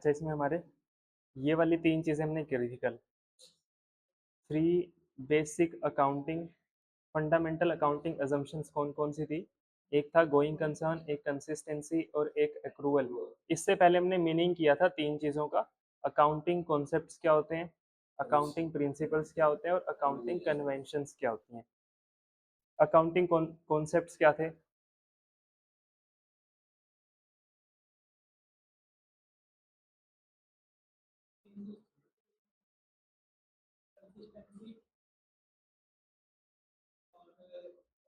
अच्छा, इसमें हमारे ये वाली 3 चीज़ें हमने करी थी कल। 3 basic accounting fundamental accounting assumptions कौन-कौन सी थी? एक था गोइंग कंसर्न, एक कंसिस्टेंसी और एक एक्रूवल। इससे पहले हमने मीनिंग किया था 3 चीज़ों का। अकाउंटिंग कॉन्सेप्ट्स क्या होते हैं, अकाउंटिंग प्रिंसिपल्स क्या होते हैं और अकाउंटिंग कन्वेंशंस क्या होती हैं। अकाउंटिंग कॉन्सेप्ट्स क्या थे?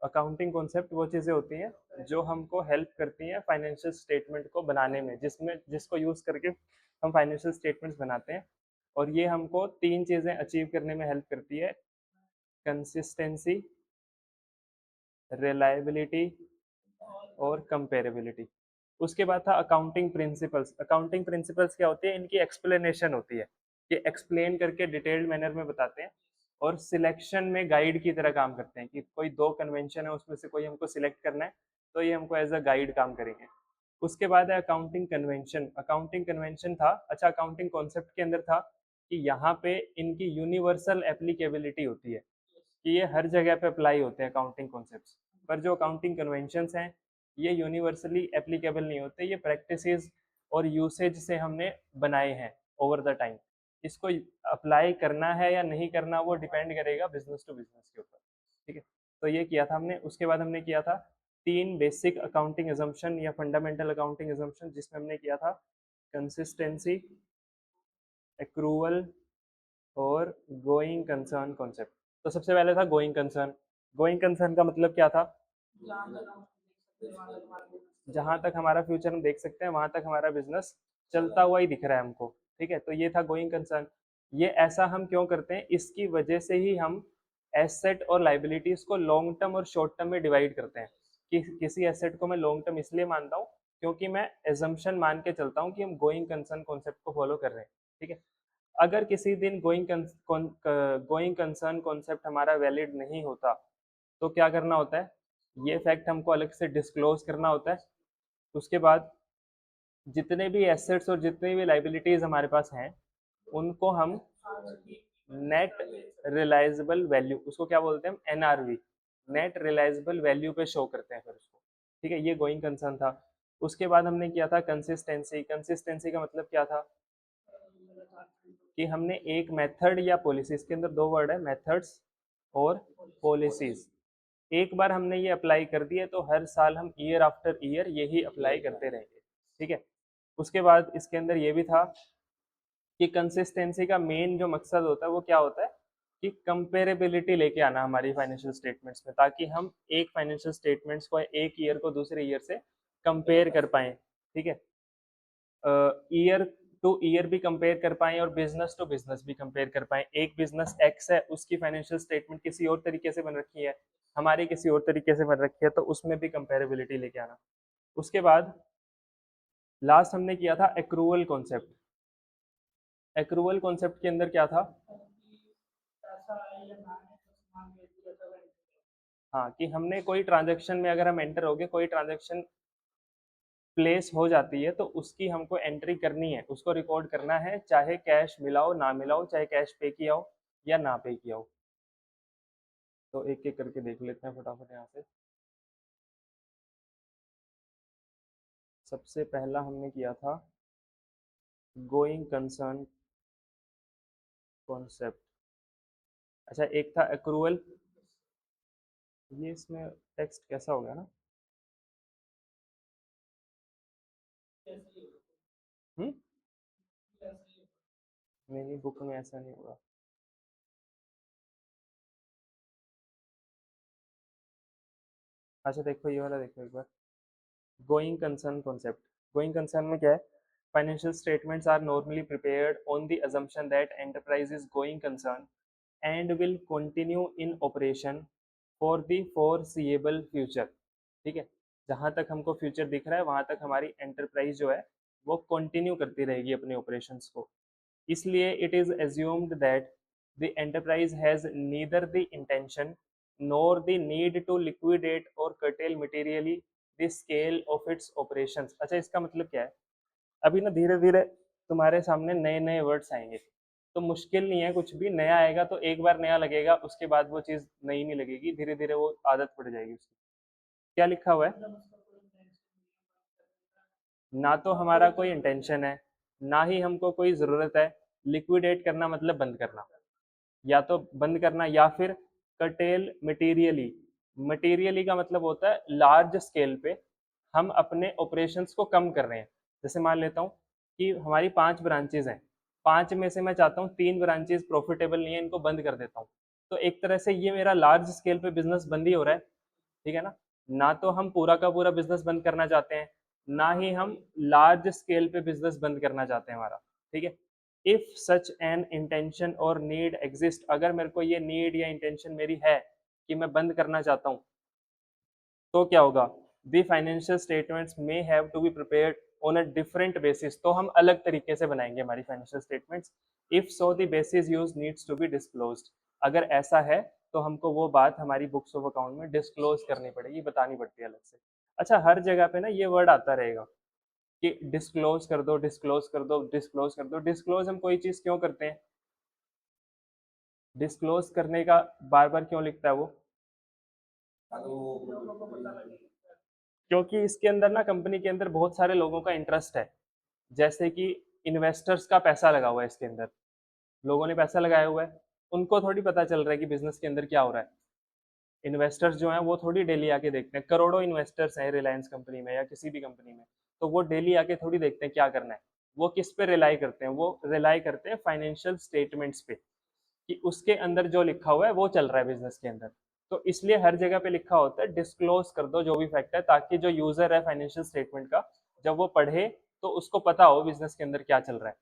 अकाउंटिंग कॉन्सेप्ट वो चीज़ें होती हैं जो हमको हेल्प करती हैं फाइनेंशियल स्टेटमेंट को बनाने में, जिसको यूज़ करके हम फाइनेंशियल स्टेटमेंट्स बनाते हैं। और ये हमको 3 चीज़ें अचीव करने में हेल्प करती है: कंसिस्टेंसी, रिलायबिलिटी और कंपेरेबिलिटी। उसके बाद था अकाउंटिंग प्रिंसिपल्स। अकाउंटिंग प्रिंसिपल्स क्या होती है? इनकी एक्सप्लेनेशन होती है। ये एक्सप्लेन करके डिटेल्ड मैनर में बताते हैं और सिलेक्शन में गाइड की तरह काम करते हैं कि कोई 2 कन्वेंशन है उसमें से कोई हमको सिलेक्ट करना है, तो ये हमको एज अ गाइड काम करेंगे। उसके बाद है अकाउंटिंग कन्वेंशन। अकाउंटिंग कन्वेंशन था, अच्छा अकाउंटिंग कॉन्सेप्ट के अंदर था कि यहाँ पे इनकी यूनिवर्सल एप्लीकेबिलिटी होती है कि ये हर जगह पे अप्लाई होते हैं अकाउंटिंग कॉन्सेप्ट्स। पर जो अकाउंटिंग कन्वेंशंस हैं ये यूनिवर्सली एप्लीकेबल नहीं होते, ये प्रैक्टिसेस और यूसेज से हमने बनाए हैं ओवर द टाइम। इसको अप्लाई करना है या नहीं करना वो डिपेंड करेगा बिजनेस टू बिजनेस के ऊपर। ठीक है, तो ये किया था हमने। उसके बाद हमने किया था 3 बेसिक अकाउंटिंग एजम्पशन या फंडामेंटल अकाउंटिंग एजम्पशन, जिसमें हमने किया था कंसिस्टेंसी, एक्रूवल और गोइंग कंसर्न कॉन्सेप्ट। तो सबसे पहले था गोइंग कंसर्न। गोइंग कंसर्न का मतलब क्या था? जहां तक हमारा फ्यूचर हम देख सकते हैं वहां तक हमारा बिजनेस चलता हुआ ही दिख रहा है हमको। ठीक है, तो ये था गोइंग कंसर्न। ये ऐसा हम क्यों करते हैं? इसकी वजह से ही हम एसेट और लाइबिलिटीज को लॉन्ग टर्म और शॉर्ट टर्म में डिवाइड करते हैं कि किसी एसेट को मैं लॉन्ग टर्म इसलिए मानता हूँ क्योंकि मैं एजम्पशन मान के चलता हूँ कि हम गोइंग कंसर्न कॉन्सेप्ट को फॉलो कर रहे हैं। ठीक है, अगर किसी दिन गोइंग कंसर्न कॉन्सेप्ट हमारा वैलिड नहीं होता तो क्या करना होता है? ये फैक्ट हमको अलग से डिस्क्लोज करना होता है। उसके बाद जितने भी एसेट्स और जितनी भी लाइबिलिटीज हमारे पास हैं उनको हम नेट रिलाइजेबल वैल्यू, उसको क्या बोलते हैं हम? एनआरवी, नेट रिलाइजेबल वैल्यू पे शो करते हैं फिर उसको। ठीक है, ये गोइंग कंसर्न था। उसके बाद हमने किया था कंसिस्टेंसी। कंसिस्टेंसी का मतलब क्या था? कि हमने एक मेथड या पॉलिसी, इसके अंदर 2 वर्ड है, मेथड्स और पॉलिसीज। एक बार हमने ये अप्लाई कर दिए तो हर साल हम ईयर आफ्टर ईयर यही अप्लाई करते रहेंगे। ठीक है, उसके बाद इसके अंदर ये भी था कि कंसिस्टेंसी का मेन जो मकसद होता है वो क्या होता है कि कंपेरेबिलिटी लेके आना हमारी फाइनेंशियल स्टेटमेंट्स में, ताकि हम एक फाइनेंशियल स्टेटमेंट्स को एक ईयर को दूसरे ईयर से कंपेयर कर पाएं। ठीक है, ईयर टू ईयर भी कंपेयर कर पाएं और बिजनेस टू बिजनेस भी कंपेयर कर पाएं। एक बिजनेस एक्स है, उसकी फाइनेंशियल स्टेटमेंट किसी और तरीके से बन रखी है, हमारी किसी और तरीके से बन रखी है, तो उसमें भी कंपेरेबिलिटी लेके आना। उसके बाद लास्ट हमने किया था एक्रूवल कॉन्सेप्ट। एक्रूवल कॉन्सेप्ट के अंदर क्या था? हाँ, कि हमने कोई ट्रांजेक्शन में अगर हम एंटर हो गए, कोई ट्रांजेक्शन प्लेस हो जाती है तो उसकी हमको एंट्री करनी है, उसको रिकॉर्ड करना है, चाहे कैश मिला हो ना मिला हो, चाहे कैश पे किया हो या ना पे किया हो। तो एक एक करके देख लेते हैं फटाफट यहाँ से। सबसे पहला हमने किया था गोइंग कंसर्न कॉन्सेप्ट। अच्छा, एक था एक्रूवल। ये इसमें टेक्स्ट कैसा हो गया ना? हम्म, नहीं बुक में ऐसा नहीं होगा। अच्छा देखो, ये वाला देखो एक बार, going concern concept. Going concern में क्या है? Financial statements are normally prepared on the assumption that enterprise is going concern and will continue in operation for the foreseeable future। ठीक है, जहां तक हमको फ्यूचर दिख रहा है वहां तक हमारी एंटरप्राइज जो है वो कंटिन्यू करती रहेगी अपने ऑपरेशंस को। इसलिए it is assumed that the enterprise has neither the intention नor the need to liquidate or curtail materially the scale of its operations। अच्छा, इसका मतलब क्या है? अभी ना धीरे धीरे तुम्हारे सामने नए नए वर्ड्स आएंगे। तो मुश्किल नहीं है, कुछ भी नया आएगा तो एक बार नया लगेगा, उसके बाद वो चीज़ नई नहीं लगेगी, धीरे धीरे वो आदत पड़ जाएगी उसकी। क्या लिखा हुआ है? ना तो हमारा कोई इंटेंशन है, ना ही हमको कोई ज़रूरत है। लिक्विडेट करना मतलब बंद करना, या तो बंद करना या फिर कटेल मटेरियली। मटेरियली का मतलब होता है लार्ज स्केल पे हम अपने ऑपरेशंस को कम कर रहे हैं। जैसे मान लेता हूँ कि हमारी 5 ब्रांचेज हैं, 5 में से मैं चाहता हूँ 3 ब्रांचेज प्रॉफिटेबल नहीं है, इनको बंद कर देता हूँ। तो एक तरह से ये मेरा लार्ज स्केल पे बिजनेस बंद ही हो रहा है, ठीक है ना। ना तो हम पूरा का पूरा बिजनेस बंद करना चाहते हैं, ना ही हम लार्ज स्केल पे बिजनेस बंद करना चाहते हैं हमारा, ठीक है। इफ सच एन इंटेंशन और नीड एग्जिस्ट, अगर मेरे को ये नीड या इंटेंशन मेरी है कि मैं बंद करना चाहता हूँ, तो क्या होगा? The financial statements may have to be prepared on a different basis. तो हम अलग तरीके से बनाएंगे हमारी financial statements. If so the basis used needs to be disclosed. अगर ऐसा है तो हमको वो बात हमारी बुक्स ऑफ अकाउंट में डिस्क्लोज करनी पड़ेगी, बतानी पड़ती है अलग से। अच्छा, हर जगह पे ना ये वर्ड आता रहेगा कि डिस्क्लोज कर दो, डिस्क्लोज कर दो, डिस्क्लोज कर दो। डिस्क्लोज हम कोई चीज क्यों करते हैं? डिस्क्लोज करने का बार बार क्यों लिखता है वो? क्योंकि इसके अंदर ना, कंपनी के अंदर बहुत सारे लोगों का इंटरेस्ट है। जैसे कि इन्वेस्टर्स का पैसा लगा हुआ है इसके अंदर, लोगों ने पैसा लगाया हुआ है, उनको थोड़ी पता चल रहा है कि बिजनेस के अंदर क्या हो रहा है। इन्वेस्टर्स जो हैं वो थोड़ी डेली आके देखते हैं, करोड़ों इन्वेस्टर्स हैं रिलायंस कंपनी में या किसी भी कंपनी में, तो वो डेली आके थोड़ी देखते हैं क्या करना है। वो किस पे रिलाई करते हैं? वो रिलाई करते हैं फाइनेंशियल स्टेटमेंट्स पे, कि उसके अंदर जो लिखा हुआ है वो चल रहा है बिजनेस के अंदर। तो इसलिए हर जगह पे लिखा होता है डिस्क्लोज कर दो जो भी फैक्ट है, ताकि जो यूजर है फाइनेंशियल स्टेटमेंट का, जब वो पढ़े तो उसको पता हो बिजनेस के अंदर क्या चल रहा है,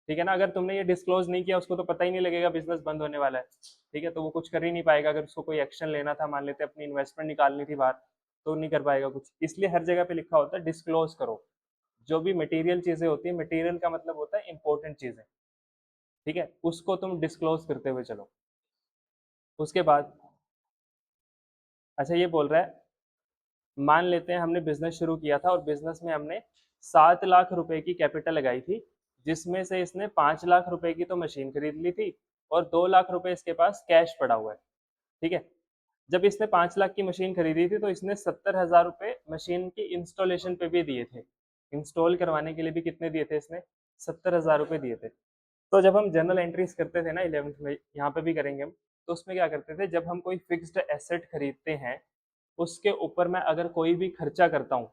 ठीक है ना। अगर तुमने ये डिस्क्लोज नहीं किया, उसको तो पता ही नहीं लगेगा बिजनेस बंद होने वाला है, ठीक है। तो वो कुछ कर ही नहीं पाएगा। अगर उसको कोई एक्शन लेना था, मान लेते अपनी इन्वेस्टमेंट निकालनी थी बाहर, तो नहीं कर पाएगा कुछ। इसलिए हर जगह पे लिखा होता है डिस्क्लोज करो। जो भी मटेरियल चीजें होती है, मटेरियल का मतलब होता है इंपॉर्टेंट चीजें, ठीक है, उसको तुम डिस्क्लोज करते हुए चलो। उसके बाद अच्छा, ये बोल रहा है, मान लेते हैं हमने बिजनेस शुरू किया था और बिजनेस में हमने 7 लाख रुपए की कैपिटल लगाई थी, जिसमें से इसने 5 लाख रुपए की तो मशीन खरीद ली थी और 2 लाख रुपए इसके पास कैश पड़ा हुआ है, ठीक है। जब इसने 5 लाख की मशीन खरीदी थी तो इसने 70,000 रुपए मशीन की इंस्टॉलेशन पे भी दिए थे। इंस्टॉल करवाने के लिए भी कितने दिए थे इसने? 70,000 रुपए दिए थे। तो जब हम जर्नल एंट्रीज करते थे ना 11th में, यहाँ पे भी करेंगे हम, तो उसमें क्या करते थे, जब हम कोई फिक्स्ड एसेट खरीदते हैं, उसके ऊपर मैं अगर कोई भी खर्चा करता हूँ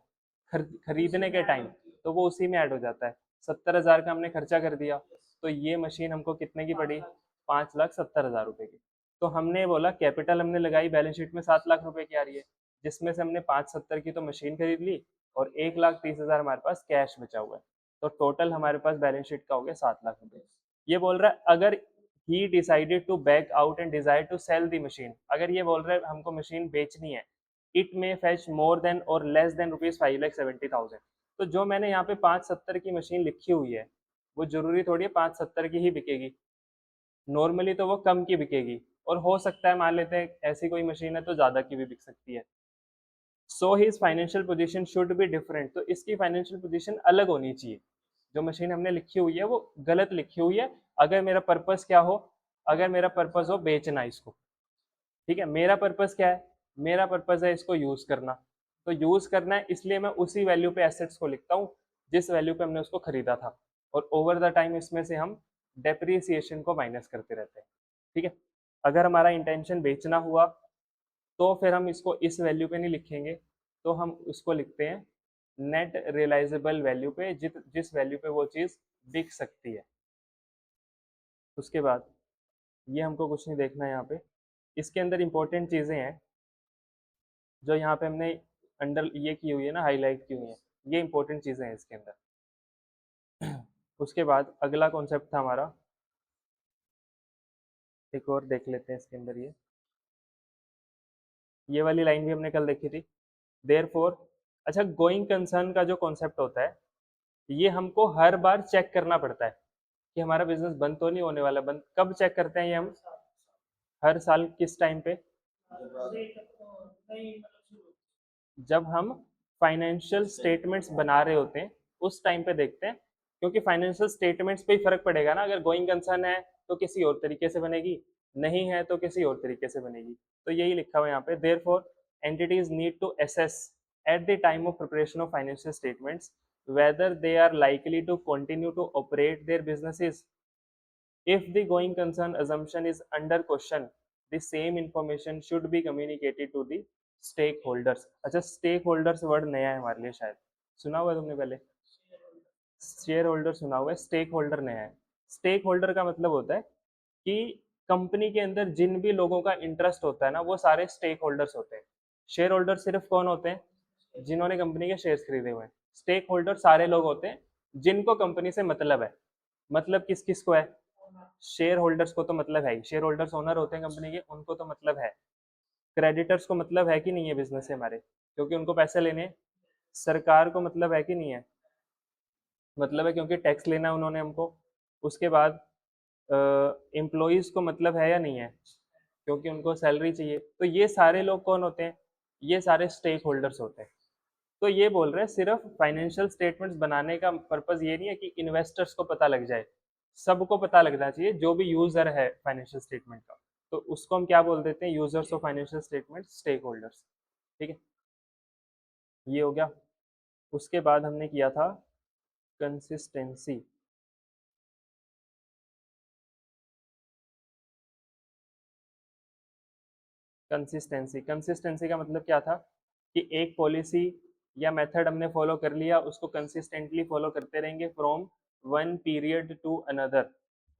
खरीदने के टाइम, तो वो उसी में ऐड हो जाता है। 70,000 का हमने खर्चा कर दिया, तो ये मशीन हमको कितने की पड़ी? 5,70,000 रुपए की। तो हमने बोला कैपिटल हमने लगाई बैलेंस शीट में 7 लाख रुपए की आ रही है, जिसमें से हमने 570 की तो मशीन खरीद ली और 1,30,000 हमारे पास कैश बचा हुआ है। तो टोटल हमारे पास बैलेंस शीट का हो गया 7 लाख रुपए। ये बोल रहा है अगर he decided to back out and desire to sell the machine, अगर ये बोल रहा है हमको मशीन बेचनी है, it may fetch more than or less than ₹5,70,000। तो जो मैंने यहाँ पे 570 की मशीन लिखी हुई है, वो जरूरी थोड़ी है 570 की ही बिकेगी, नॉर्मली तो वो कम की बिकेगी, और हो सकता है मान लेते हैं ऐसी कोई मशीन है तो ज्यादा की भी बिक सकती है। So his financial position should be different, तो इसकी फाइनेंशियल पोजीशन अलग होनी चाहिए। जो मशीन हमने लिखी हुई है वो गलत लिखी हुई है। अगर मेरा पर्पस क्या हो, अगर मेरा पर्पस हो बेचना इसको, ठीक है, मेरा पर्पस क्या है? मेरा पर्पस है इसको यूज करना। तो यूज करना है, इसलिए मैं उसी वैल्यू पे एसेट्स को लिखता हूँ जिस वैल्यू पे हमने उसको खरीदा था, और ओवर द टाइम इसमें से हम डेप्रिसिएशन को माइनस करते रहते हैं, ठीक है। अगर हमारा इंटेंशन बेचना हुआ तो फिर हम इसको इस वैल्यू पे नहीं लिखेंगे, तो हम उसको लिखते हैं नेट रियलाइजेबल वैल्यू पे, जिस वैल्यू पे वो चीज़ बिक सकती है। उसके बाद ये हमको कुछ नहीं देखना है यहाँ पे। इसके अंदर इंपॉर्टेंट चीज़ें हैं जो यहाँ पे हमने अंडर ये की हुई है ना, हाईलाइट की हुई है, ये इंपॉर्टेंट चीज़ें हैं इसके अंदर। उसके बाद अगला कॉन्सेप्ट था हमारा, एक और देख लेते हैं इसके अंदर। ये वाली लाइन भी हमने कल देखी थी, देयर फोर। अच्छा, गोइंग कंसर्न का जो कॉन्सेप्ट होता है, ये हमको हर बार चेक करना पड़ता है कि हमारा बिजनेस बंद तो नहीं होने वाला। बंद कब चेक करते हैं ये हम? हर साल किस टाइम पे? जब हम फाइनेंशियल स्टेटमेंट्स बना रहे होते हैं, उस टाइम पे देखते हैं, क्योंकि फाइनेंशियल स्टेटमेंट्स पे ही फर्क पड़ेगा ना, अगर गोइंग कंसर्न है तो किसी और तरीके से बनेगी, नहीं है तो किसी और तरीके से बनेगी। तो यही लिखा हुआ है यहाँ पे, therefore entities need to assess at the time of preparation of financial statements whether they are likely to continue to operate their businesses. If the going concern assumption is under question, the same information should be communicated to the stakeholders. अच्छा, stakeholders word नया है हमारे लिए, शायद सुना हुआ है तुमने पहले? शेयर होल्डर सुना हुआ है, स्टेक होल्डर नया है। स्टेक होल्डर का मतलब होता है कि कंपनी के अंदर जिन भी लोगों का इंटरेस्ट होता है ना, वो सारे स्टेक होल्डर्स होते हैं। शेयर होल्डर सिर्फ कौन होते हैं? जिन्होंने कंपनी के शेयर्स खरीदे हुए हैं। स्टेक होल्डर सारे लोग होते हैं जिनको कंपनी से मतलब है। मतलब किस किस को है? शेयर होल्डर्स को तो मतलब है ही, शेयर होल्डर्स ओनर होते हैं कंपनी के, उनको तो मतलब है। क्रेडिटर्स को मतलब है कि नहीं है बिजनेस से हमारे, क्योंकि उनको पैसे लेने हैं। सरकार को मतलब है कि नहीं है? मतलब है, क्योंकि टैक्स लेना है उन्होंने हमको। उसके बाद एम्प्लॉयज़ को मतलब है या नहीं है? क्योंकि उनको सैलरी चाहिए। तो ये सारे लोग कौन होते हैं? ये सारे स्टेक होल्डर्स होते हैं। तो ये बोल रहे हैं सिर्फ फाइनेंशियल स्टेटमेंट्स बनाने का पर्पस ये नहीं है कि इन्वेस्टर्स को पता लग जाए, सबको पता लगना चाहिए, जो भी यूजर है फाइनेंशियल स्टेटमेंट का। तो उसको हम क्या बोल देते हैं? Users of financial statement, stakeholders. ठीक है, ये हो गया। उसके बाद हमने किया था कंसिस्टेंसी। कंसिस्टेंसी, कंसिस्टेंसी का मतलब क्या था कि एक पॉलिसी या मेथड हमने फॉलो कर लिया, उसको कंसिस्टेंटली फॉलो करते रहेंगे from one period to another.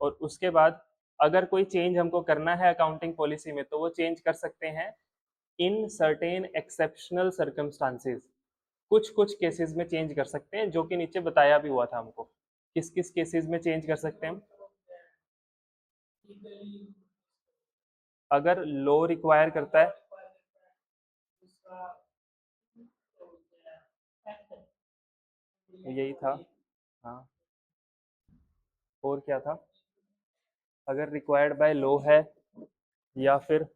और उसके बाद अगर कोई चेंज हमको करना है अकाउंटिंग पॉलिसी में, तो वो चेंज कर सकते हैं इन सर्टेन एक्सेप्शनल सर्कमस्टांसेस। कुछ कुछ केसेस में चेंज कर सकते हैं, जो कि नीचे बताया भी हुआ था हमको। किस किस केसेस में चेंज कर सकते हैं हम? अगर लॉ रिक्वायर करता है, यही था। हाँ, और क्या था? अगर रिक्वायर्ड बाय लॉ है, या फिर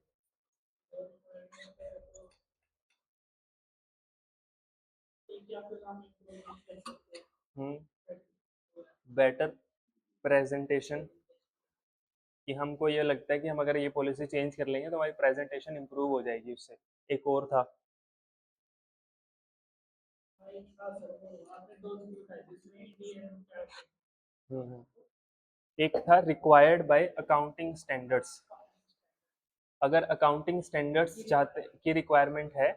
बेटर प्रेजेंटेशन, कि हमको ये लगता है कि हम अगर ये पॉलिसी चेंज कर लेंगे तो हमारी प्रेजेंटेशन इंप्रूव हो जाएगी उससे। एक और था। हम्म, एक था रिक्वायर्ड बाय अकाउंटिंग स्टैंडर्ड्स। अगर अकाउंटिंग स्टैंडर्ड्स चाहते की रिक्वायरमेंट है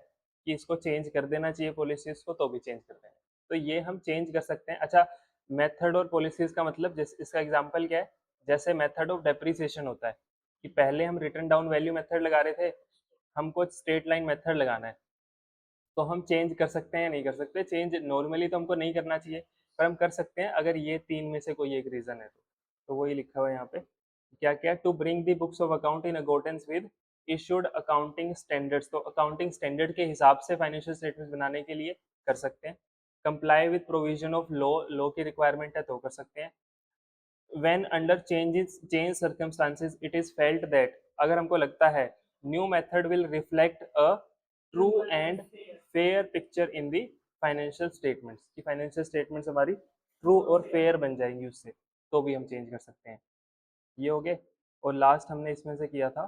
कि इसको चेंज कर देना चाहिए पॉलिसीज को, तो भी चेंज कर देना। तो ये हम चेंज कर सकते हैं। अच्छा, मेथड और पॉलिसीज का मतलब, जैसे इसका एग्जांपल क्या है? जैसे मेथड ऑफ डेप्रिसिएशन होता है कि पहले हम रिटर्न डाउन वैल्यू मेथड लगा रहे थे, हमको स्ट्रेट लाइन मेथड लगाना है, तो हम चेंज कर सकते हैं या नहीं कर सकते? चेंज नॉर्मली तो हमको नहीं करना चाहिए, पर हम कर सकते हैं अगर ये तीन में से कोई एक रीजन है तो। वही लिखा हुआ है यहाँ पे, क्या क्या? To bring the books of account in accordance with issued accounting standards. तो अकाउंटिंग स्टैंडर्ड के हिसाब से फाइनेंशियल स्टेटमेंट्स बनाने के लिए कर सकते हैं। Comply with provision of law, law की रिक्वायरमेंट है तो कर सकते हैं। when under change circumstances it is felt that, अगर हमको लगता है new method will reflect a true and fair picture in the financial statements, कि financial statements हमारी true और fair बन जाएंगी उससे, तो भी हम चेंज कर सकते हैं। ये हो गए। और लास्ट हमने इसमें से किया था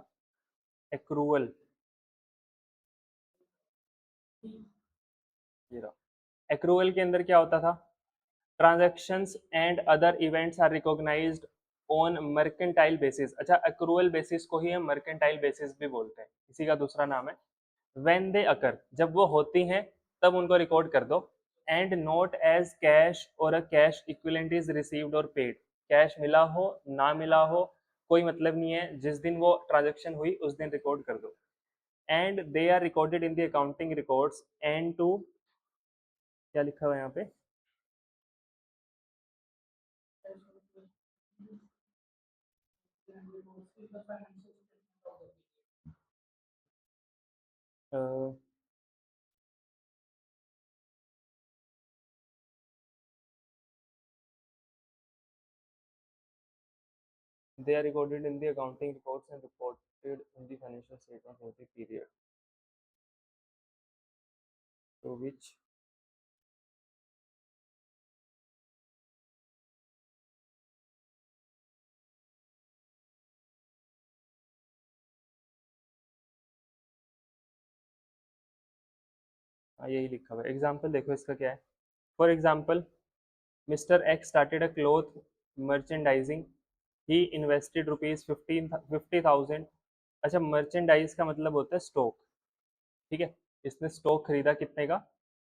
एक्रूवल। ये रहा। एक्रूवल के अंदर क्या होता था? Transactions and other events are recognised on mercantile basis. अच्छा, एक्रूवल बेसिस को ही हम मर्केंटाइल बेसिस भी बोलते हैं, इसी का दूसरा नाम है। व्हेन दे अकर, जब वो होती हैं तब उनको रिकॉर्ड कर दो। एंड नॉट एज कैश और a cash equivalent is received or paid. Cash मिला हो ना मिला हो कोई मतलब नहीं है, जिस दिन वो ट्रांजेक्शन हुई उस दिन रिकॉर्ड कर दो। And they are recorded in the accounting records and to, क्या लिखा हुआ है यहाँ पे? They are recorded in the accounting reports and reported in the financial statements of the period to which हाँ यही लिखा हुआ है। एग्जाम्पल देखो इसका क्या है। For example, mister x started a cloth merchandising, he invested rupees 50,000। अच्छा, मर्चेंडाइज का मतलब होता है स्टॉक, ठीक है। इसने स्टॉक खरीदा कितने का,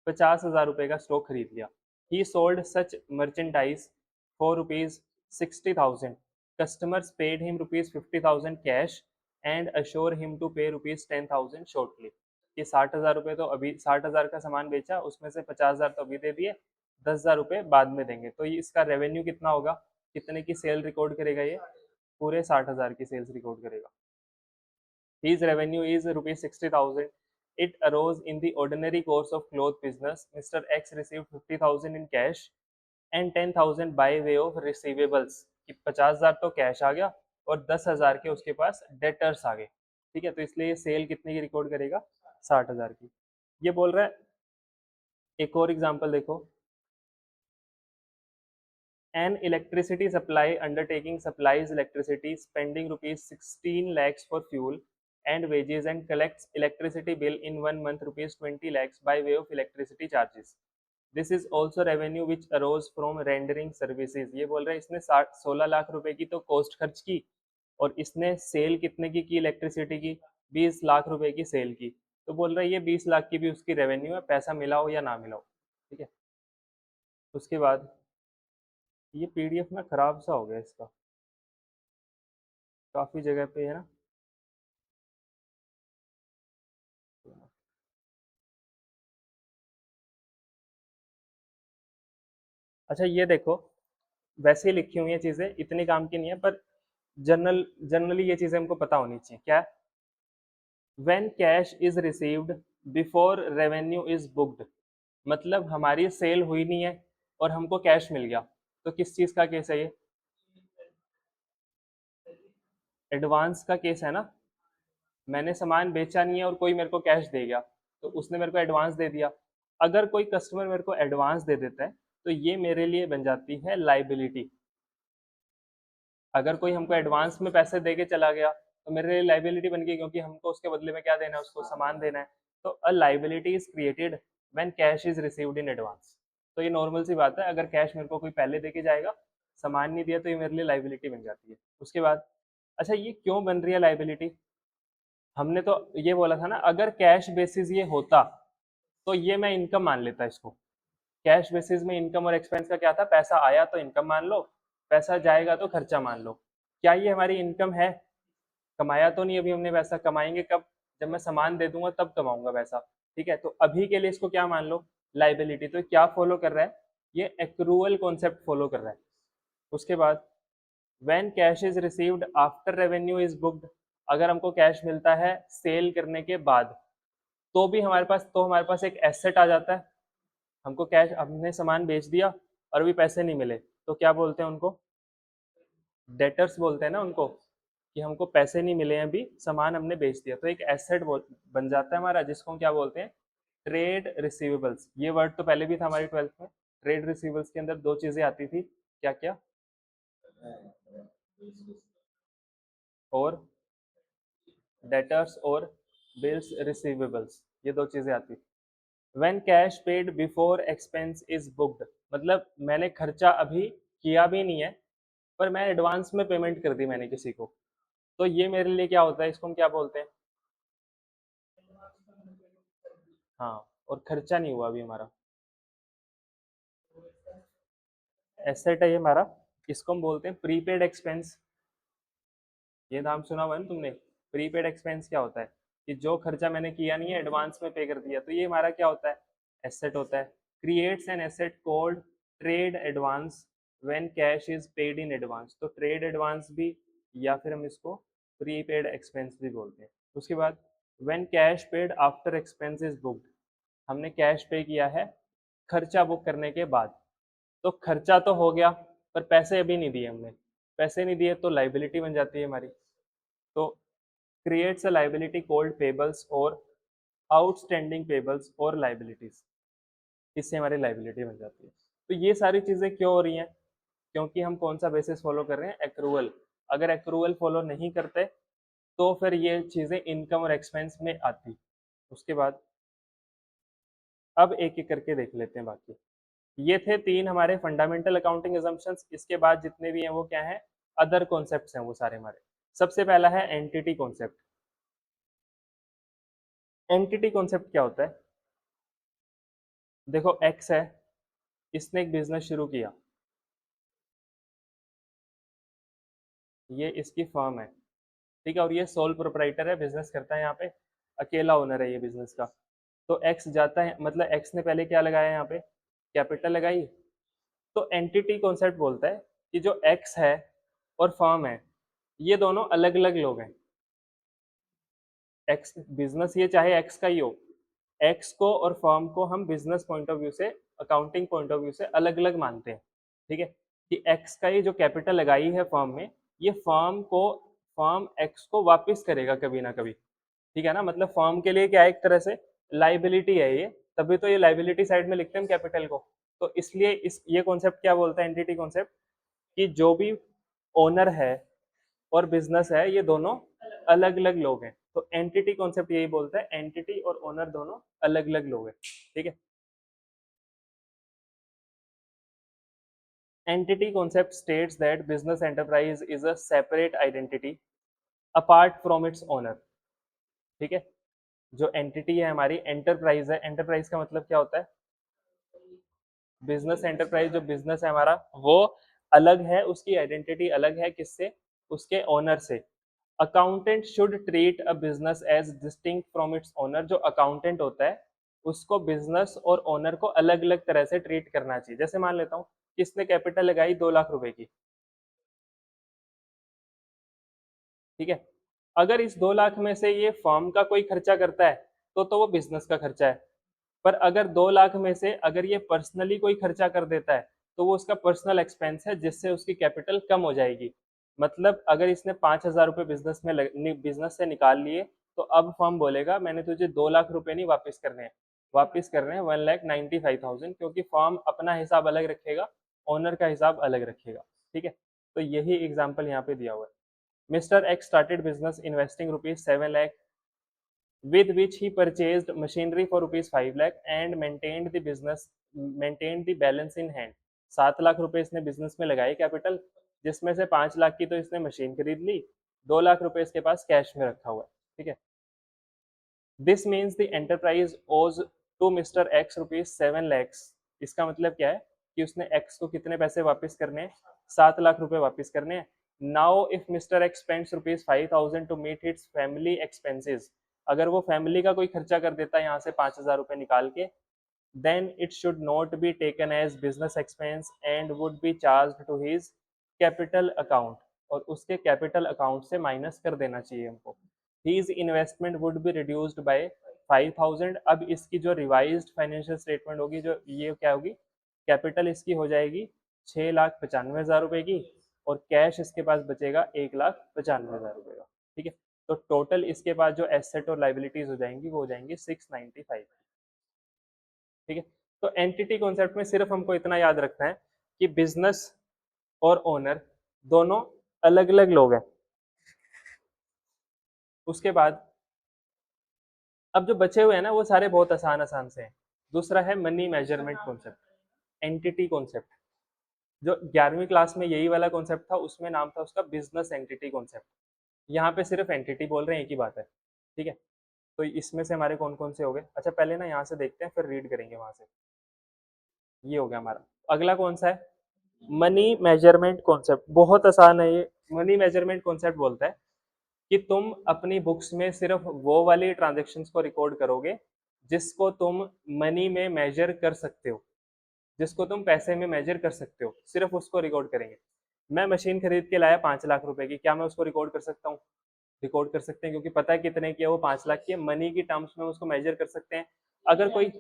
50,000 रुपए का स्टॉक खरीद लिया। He sold such merchandise for rupees 60,000। Customers paid him rupees 50,000 cash and assure him to pay rupees 10,000 shortly. ये 60,000 रुपये तो अभी 60,000 का सामान बेचा, उसमें से 50,000 तो अभी दे दिए, 10,000 रुपये बाद में देंगे। तो ये इसका रेवेन्यू कितना होगा, कितने की सेल रिकॉर्ड करेगा ये, पूरे 60,000 की सेल्स रिकॉर्ड करेगा। His revenue is rupees 60,000. It arose in the ordinary course of cloth business. Mr. X received 50,000 in cash and 10,000 by way of receivables. कि 50,000 तो कैश आ गया और 10,000 के उसके पास डेटर्स आ गए, ठीक है। तो इसलिए सेल कितने की रिकॉर्ड करेगा, 60,000 की। ये बोल रहा है। एक और एग्जांपल देखो। An electricity supply undertaking supplies electricity spending rupees 16 lakhs for fuel and wages and collects electricity bill in 1 month rupees 20 lakhs by way of electricity charges. This is also revenue which arose from rendering services. ये बोल रहा है इसने 16 लाख रुपए की तो cost खर्च की और इसने सेल कितने की इलेक्ट्रिसिटी की, 20 लाख रुपए की सेल की। तो बोल रहा है ये 20 लाख की भी उसकी रेवेन्यू है, पैसा मिला हो या ना मिला हो, ठीक है। उसके बाद ये पीडीएफ ना खराब सा हो गया इसका, काफी जगह पे है ना। अच्छा ये देखो, वैसे ही लिखी हुई है चीजें, इतनी काम की नहीं है, पर जनरली ये चीजें हमको पता होनी चाहिए। क्या, when cash is received before revenue is booked, मतलब हमारी सेल हुई नहीं है और हमको कैश मिल गया, तो किस चीज का केस है ये, एडवांस का केस है ना। मैंने सामान बेचा नहीं है और कोई मेरे को कैश दे गया, तो उसने मेरे को एडवांस दे दिया। अगर कोई कस्टमर मेरे को एडवांस दे देता है तो ये मेरे लिए बन जाती है लाइबिलिटी। अगर कोई हमको एडवांस में पैसे दे के चला गया तो मेरे लिए लाइबिलिटी बन गई, क्योंकि हमको उसके बदले में क्या देना है, उसको सामान देना है। तो a liability is created when cash is received in advance. तो ये नॉर्मल सी बात है, अगर कैश मेरे को कोई पहले दे के जाएगा, सामान नहीं दिया, तो ये मेरे लिए लाइबिलिटी बन जाती है। उसके बाद, अच्छा ये क्यों बन रही है लाइबिलिटी, हमने तो ये बोला था ना, अगर कैश बेसिस ये होता तो ये मैं इनकम मान लेता इसको। कैश बेसिस में इनकम और एक्सपेंस का क्या था, पैसा आया तो इनकम मान लो, पैसा जाएगा तो खर्चा मान लो। क्या ये हमारी इनकम है, कमाया तो नहीं अभी हमने पैसा, कमाएंगे कब, जब मैं सामान दे दूंगा तब कमाऊंगा पैसा, ठीक है। तो अभी के लिए इसको क्या मान लो, लाइबिलिटी। तो क्या फॉलो कर रहा है, ये एक्रूअल कॉन्सेप्ट फॉलो कर रहा है। उसके बाद, when cash is received after revenue is booked, अगर हमको कैश मिलता है सेल करने के बाद, तो हमारे पास एक एसेट आ जाता है। हमको कैश, हमने सामान बेच दिया और अभी पैसे नहीं मिले, तो क्या बोलते हैं उनको, डेटर्स बोलते हैं ना उनको, कि हमको पैसे नहीं मिले हैं अभी, सामान हमने बेच दिया। तो एक एसेट बन जाता है हमारा, जिसको हम क्या बोलते हैं, ट्रेड रिसीवेबल्स। ये वर्ड तो पहले भी था हमारी 12th में। ट्रेड रिसीवेबल्स के अंदर दो चीजें आती थी, क्या क्या, और डेटर्स और बिल्स रिसीवेबल्स, ये दो चीजें आती थी। When cash paid before expense is booked, मतलब मैंने खर्चा अभी किया भी नहीं है, पर मैं एडवांस में पेमेंट कर दी मैंने किसी को, तो ये मेरे लिए क्या होता है, इसको हम क्या बोलते हैं, हाँ, और खर्चा नहीं हुआ अभी हमारा, एसेट है ये हमारा। इसको हम बोलते हैं प्रीपेड एक्सपेंस। ये नाम सुना हुआ है ना तुमने, प्रीपेड एक्सपेंस क्या होता है, कि जो खर्चा मैंने किया नहीं है एडवांस में पे कर दिया, तो ये हमारा क्या होता है, एसेट होता है। Creates an asset called trade advance when cash is paid in advance. तो ट्रेड एडवांस भी, या फिर हम इसको प्रीपेड एक्सपेंस भी बोलते हैं। उसके बाद, when cash paid after expense is booked, हमने कैश पे किया है खर्चा बुक करने के बाद, तो खर्चा तो हो गया पर पैसे अभी नहीं दिए हमने, पैसे नहीं दिए तो लाइबिलिटी बन जाती है हमारी। तो creates a liability called payables or outstanding payables और लाइबिलिटीज, इससे हमारी लाइबिलिटी बन जाती है। तो ये सारी चीजें क्यों हो रही हैं, क्योंकि हम कौन सा बेसिस फॉलो कर रहे हैं, एक्रूअल। अगर एक्रूअल फॉलो नहीं करते तो फिर ये चीजें इनकम और एक्सपेंस में आती। उसके बाद, अब एक एक करके देख लेते हैं बाकी। ये थे 3 हमारे फंडामेंटल अकाउंटिंग असम्पशंस। इसके बाद जितने भी हैं वो क्या है, अदर कॉन्सेप्ट्स हैं वो सारे हमारे। सबसे पहला है एंटिटी कॉन्सेप्ट। एंटिटी कॉन्सेप्ट क्या होता है? देखो एक्स है, इसने एक बिजनेस शुरू किया, ये इसकी फर्म है, ठीक है, और ये सोल प्रोपराइटर है, बिजनेस करता है यहाँ पे, अकेला ओनर है ये बिजनेस का। तो एक्स जाता है, मतलब एक्स ने पहले क्या लगाया यहाँ पे, कैपिटल लगाई। तो एंटिटी कॉन्सेप्ट बोलता है कि जो एक्स है और फर्म है, ये दोनों अलग अलग लोग हैं। एक्स बिजनेस ये चाहे एक्स का ही हो, एक्स को और फर्म को हम बिजनेस पॉइंट ऑफ व्यू से, अकाउंटिंग पॉइंट ऑफ व्यू से अलग अलग मानते हैं, ठीक है। कि एक्स का ये जो कैपिटल लगाई है फर्म में, ये फर्म एक्स को वापस करेगा कभी ना कभी, ठीक है ना। मतलब फर्म के लिए क्या है, एक तरह से लाइबिलिटी है ये, तभी तो ये लाइबिलिटी साइड में लिखते हैं हम कैपिटल को। तो इसलिए इस ये कॉन्सेप्ट क्या बोलता है, एंटिटी कॉन्सेप्ट, कि जो भी ओनर है और बिजनेस है, ये दोनों अलग अलग लोग हैं। तो एंटिटी कॉन्सेप्ट यही बोलता है, एंटिटी और ओनर दोनों अलग अलग लोग हैं, ठीक है। Entity concept states that business enterprise is a separate identity apart from its owner, ठीक है। जो एंटिटी है हमारी, एंटरप्राइज है, एंटरप्राइज का मतलब क्या होता है, बिजनेस एंटरप्राइज, जो बिजनेस है हमारा वो अलग है, उसकी आइडेंटिटी अलग है, किससे, उसके ओनर से। Accountant should treat a business as distinct from its owner. जो अकाउंटेंट होता है उसको बिजनेस और ओनर को अलग अलग तरह से ट्रीट करना चाहिए। जैसे मान लेता हूँ, किसने कैपिटल लगाई 2 लाख रुपए की, ठीक है। अगर इस 2 लाख में से ये फर्म का कोई खर्चा करता है तो वो बिजनेस का खर्चा है। पर अगर 2 लाख में से अगर ये पर्सनली कोई खर्चा कर देता है तो वो उसका पर्सनल एक्सपेंस है, जिससे उसकी कैपिटल कम हो जाएगी। मतलब अगर इसने 5,000 रुपये बिजनेस से निकाल लिए, तो अब फर्म बोलेगा मैंने तुझे 2 लाख रुपए नहीं वापस करने हैं, वापस करने हैं 1,95,000, क्योंकि फर्म अपना हिसाब अलग रखेगा, ओनर का हिसाब अलग रखेगा, ठीक है। तो यही एग्जाम्पल यहाँ पे दिया हुआ है। Mister x started business investing ₹7 lakh, with which he purchased machinery for ₹5 lakh and maintained the balance in hand। 7 lakh रुपए इसने बिजनेस में लगाए कैपिटल, जिसमें से 5 लाख की तो इसने मशीन खरीद ली, 2 लाख रुपए इसके पास कैश में रखा हुआ है, ठीक है। दिस मीन्स द एंटरप्राइज ओज टू मिस्टर एक्स ₹7 lakhs। इसका मतलब क्या है कि उसने एक्स को कितने पैसे वापस करने हैं, 7 लाख रुपए वापस करने हैं। Now if mister X spends ₹5,000 to meet its family expenses, अगर वो फैमिली का कोई खर्चा कर देता है यहाँ से 5,000 रुपए निकाल के, then it should not be taken as business expense and would be charged to his capital account, और उसके कैपिटल अकाउंट से माइनस कर देना चाहिए हमको। his investment would be reduced by 5,000। अब इसकी जो रिवाइज्ड फाइनेंशियल स्टेटमेंट होगी, जो ये क्या होगी, कैपिटल इसकी हो जाएगी 6,95,000 रुपए की, और कैश इसके पास बचेगा 1,95,000 रुपए का, ठीक है। तो टोटल इसके पास जो एसेट और लाइबिलिटीज हो जाएंगी वो हो जाएंगी 695, ठीक है। तो एंटिटी कॉन्सेप्ट में सिर्फ हमको इतना याद रखना है कि बिजनेस और ओनर दोनों अलग अलग लोग हैं। उसके बाद अब जो बचे हुए हैं ना वो सारे बहुत आसान आसान से हैं। दूसरा है money measurement concept, entity concept. जो 11वीं क्लास में यही वाला कॉन्सेप्ट था, उसमें नाम था उसका बिजनेस एंटिटी कॉन्सेप्ट। यहाँ पे सिर्फ एंटिटी बोल रहे हैं, एक ही बात है, ठीक है। तो इसमें से हमारे कौन कौन से हो गए, अच्छा पहले ना यहाँ से देखते हैं फिर रीड करेंगे वहां से। ये हो गया हमारा। अगला कौन सा है, मनी मेजरमेंट कॉन्सेप्ट। बहुत आसान है ये। मनी मेजरमेंट कॉन्सेप्ट बोलता है कि तुम अपनी बुक्स में सिर्फ वो वाली ट्रांजेक्शन्स को रिकॉर्ड करोगे जिसको तुम मनी में मेजर कर सकते हो, जिसको तुम पैसे में मेजर कर सकते हो, सिर्फ उसको रिकॉर्ड करेंगे। मैं मशीन खरीद के लाया 5 लाख रुपए की, क्या मैं उसको रिकॉर्ड कर सकता हूँ, रिकॉर्ड कर सकते हैं, क्योंकि पता है कितने की है, वो 5 लाख की है। मनी की टर्म्स में उसको मेजर कर सकते हैं। अगर कोई,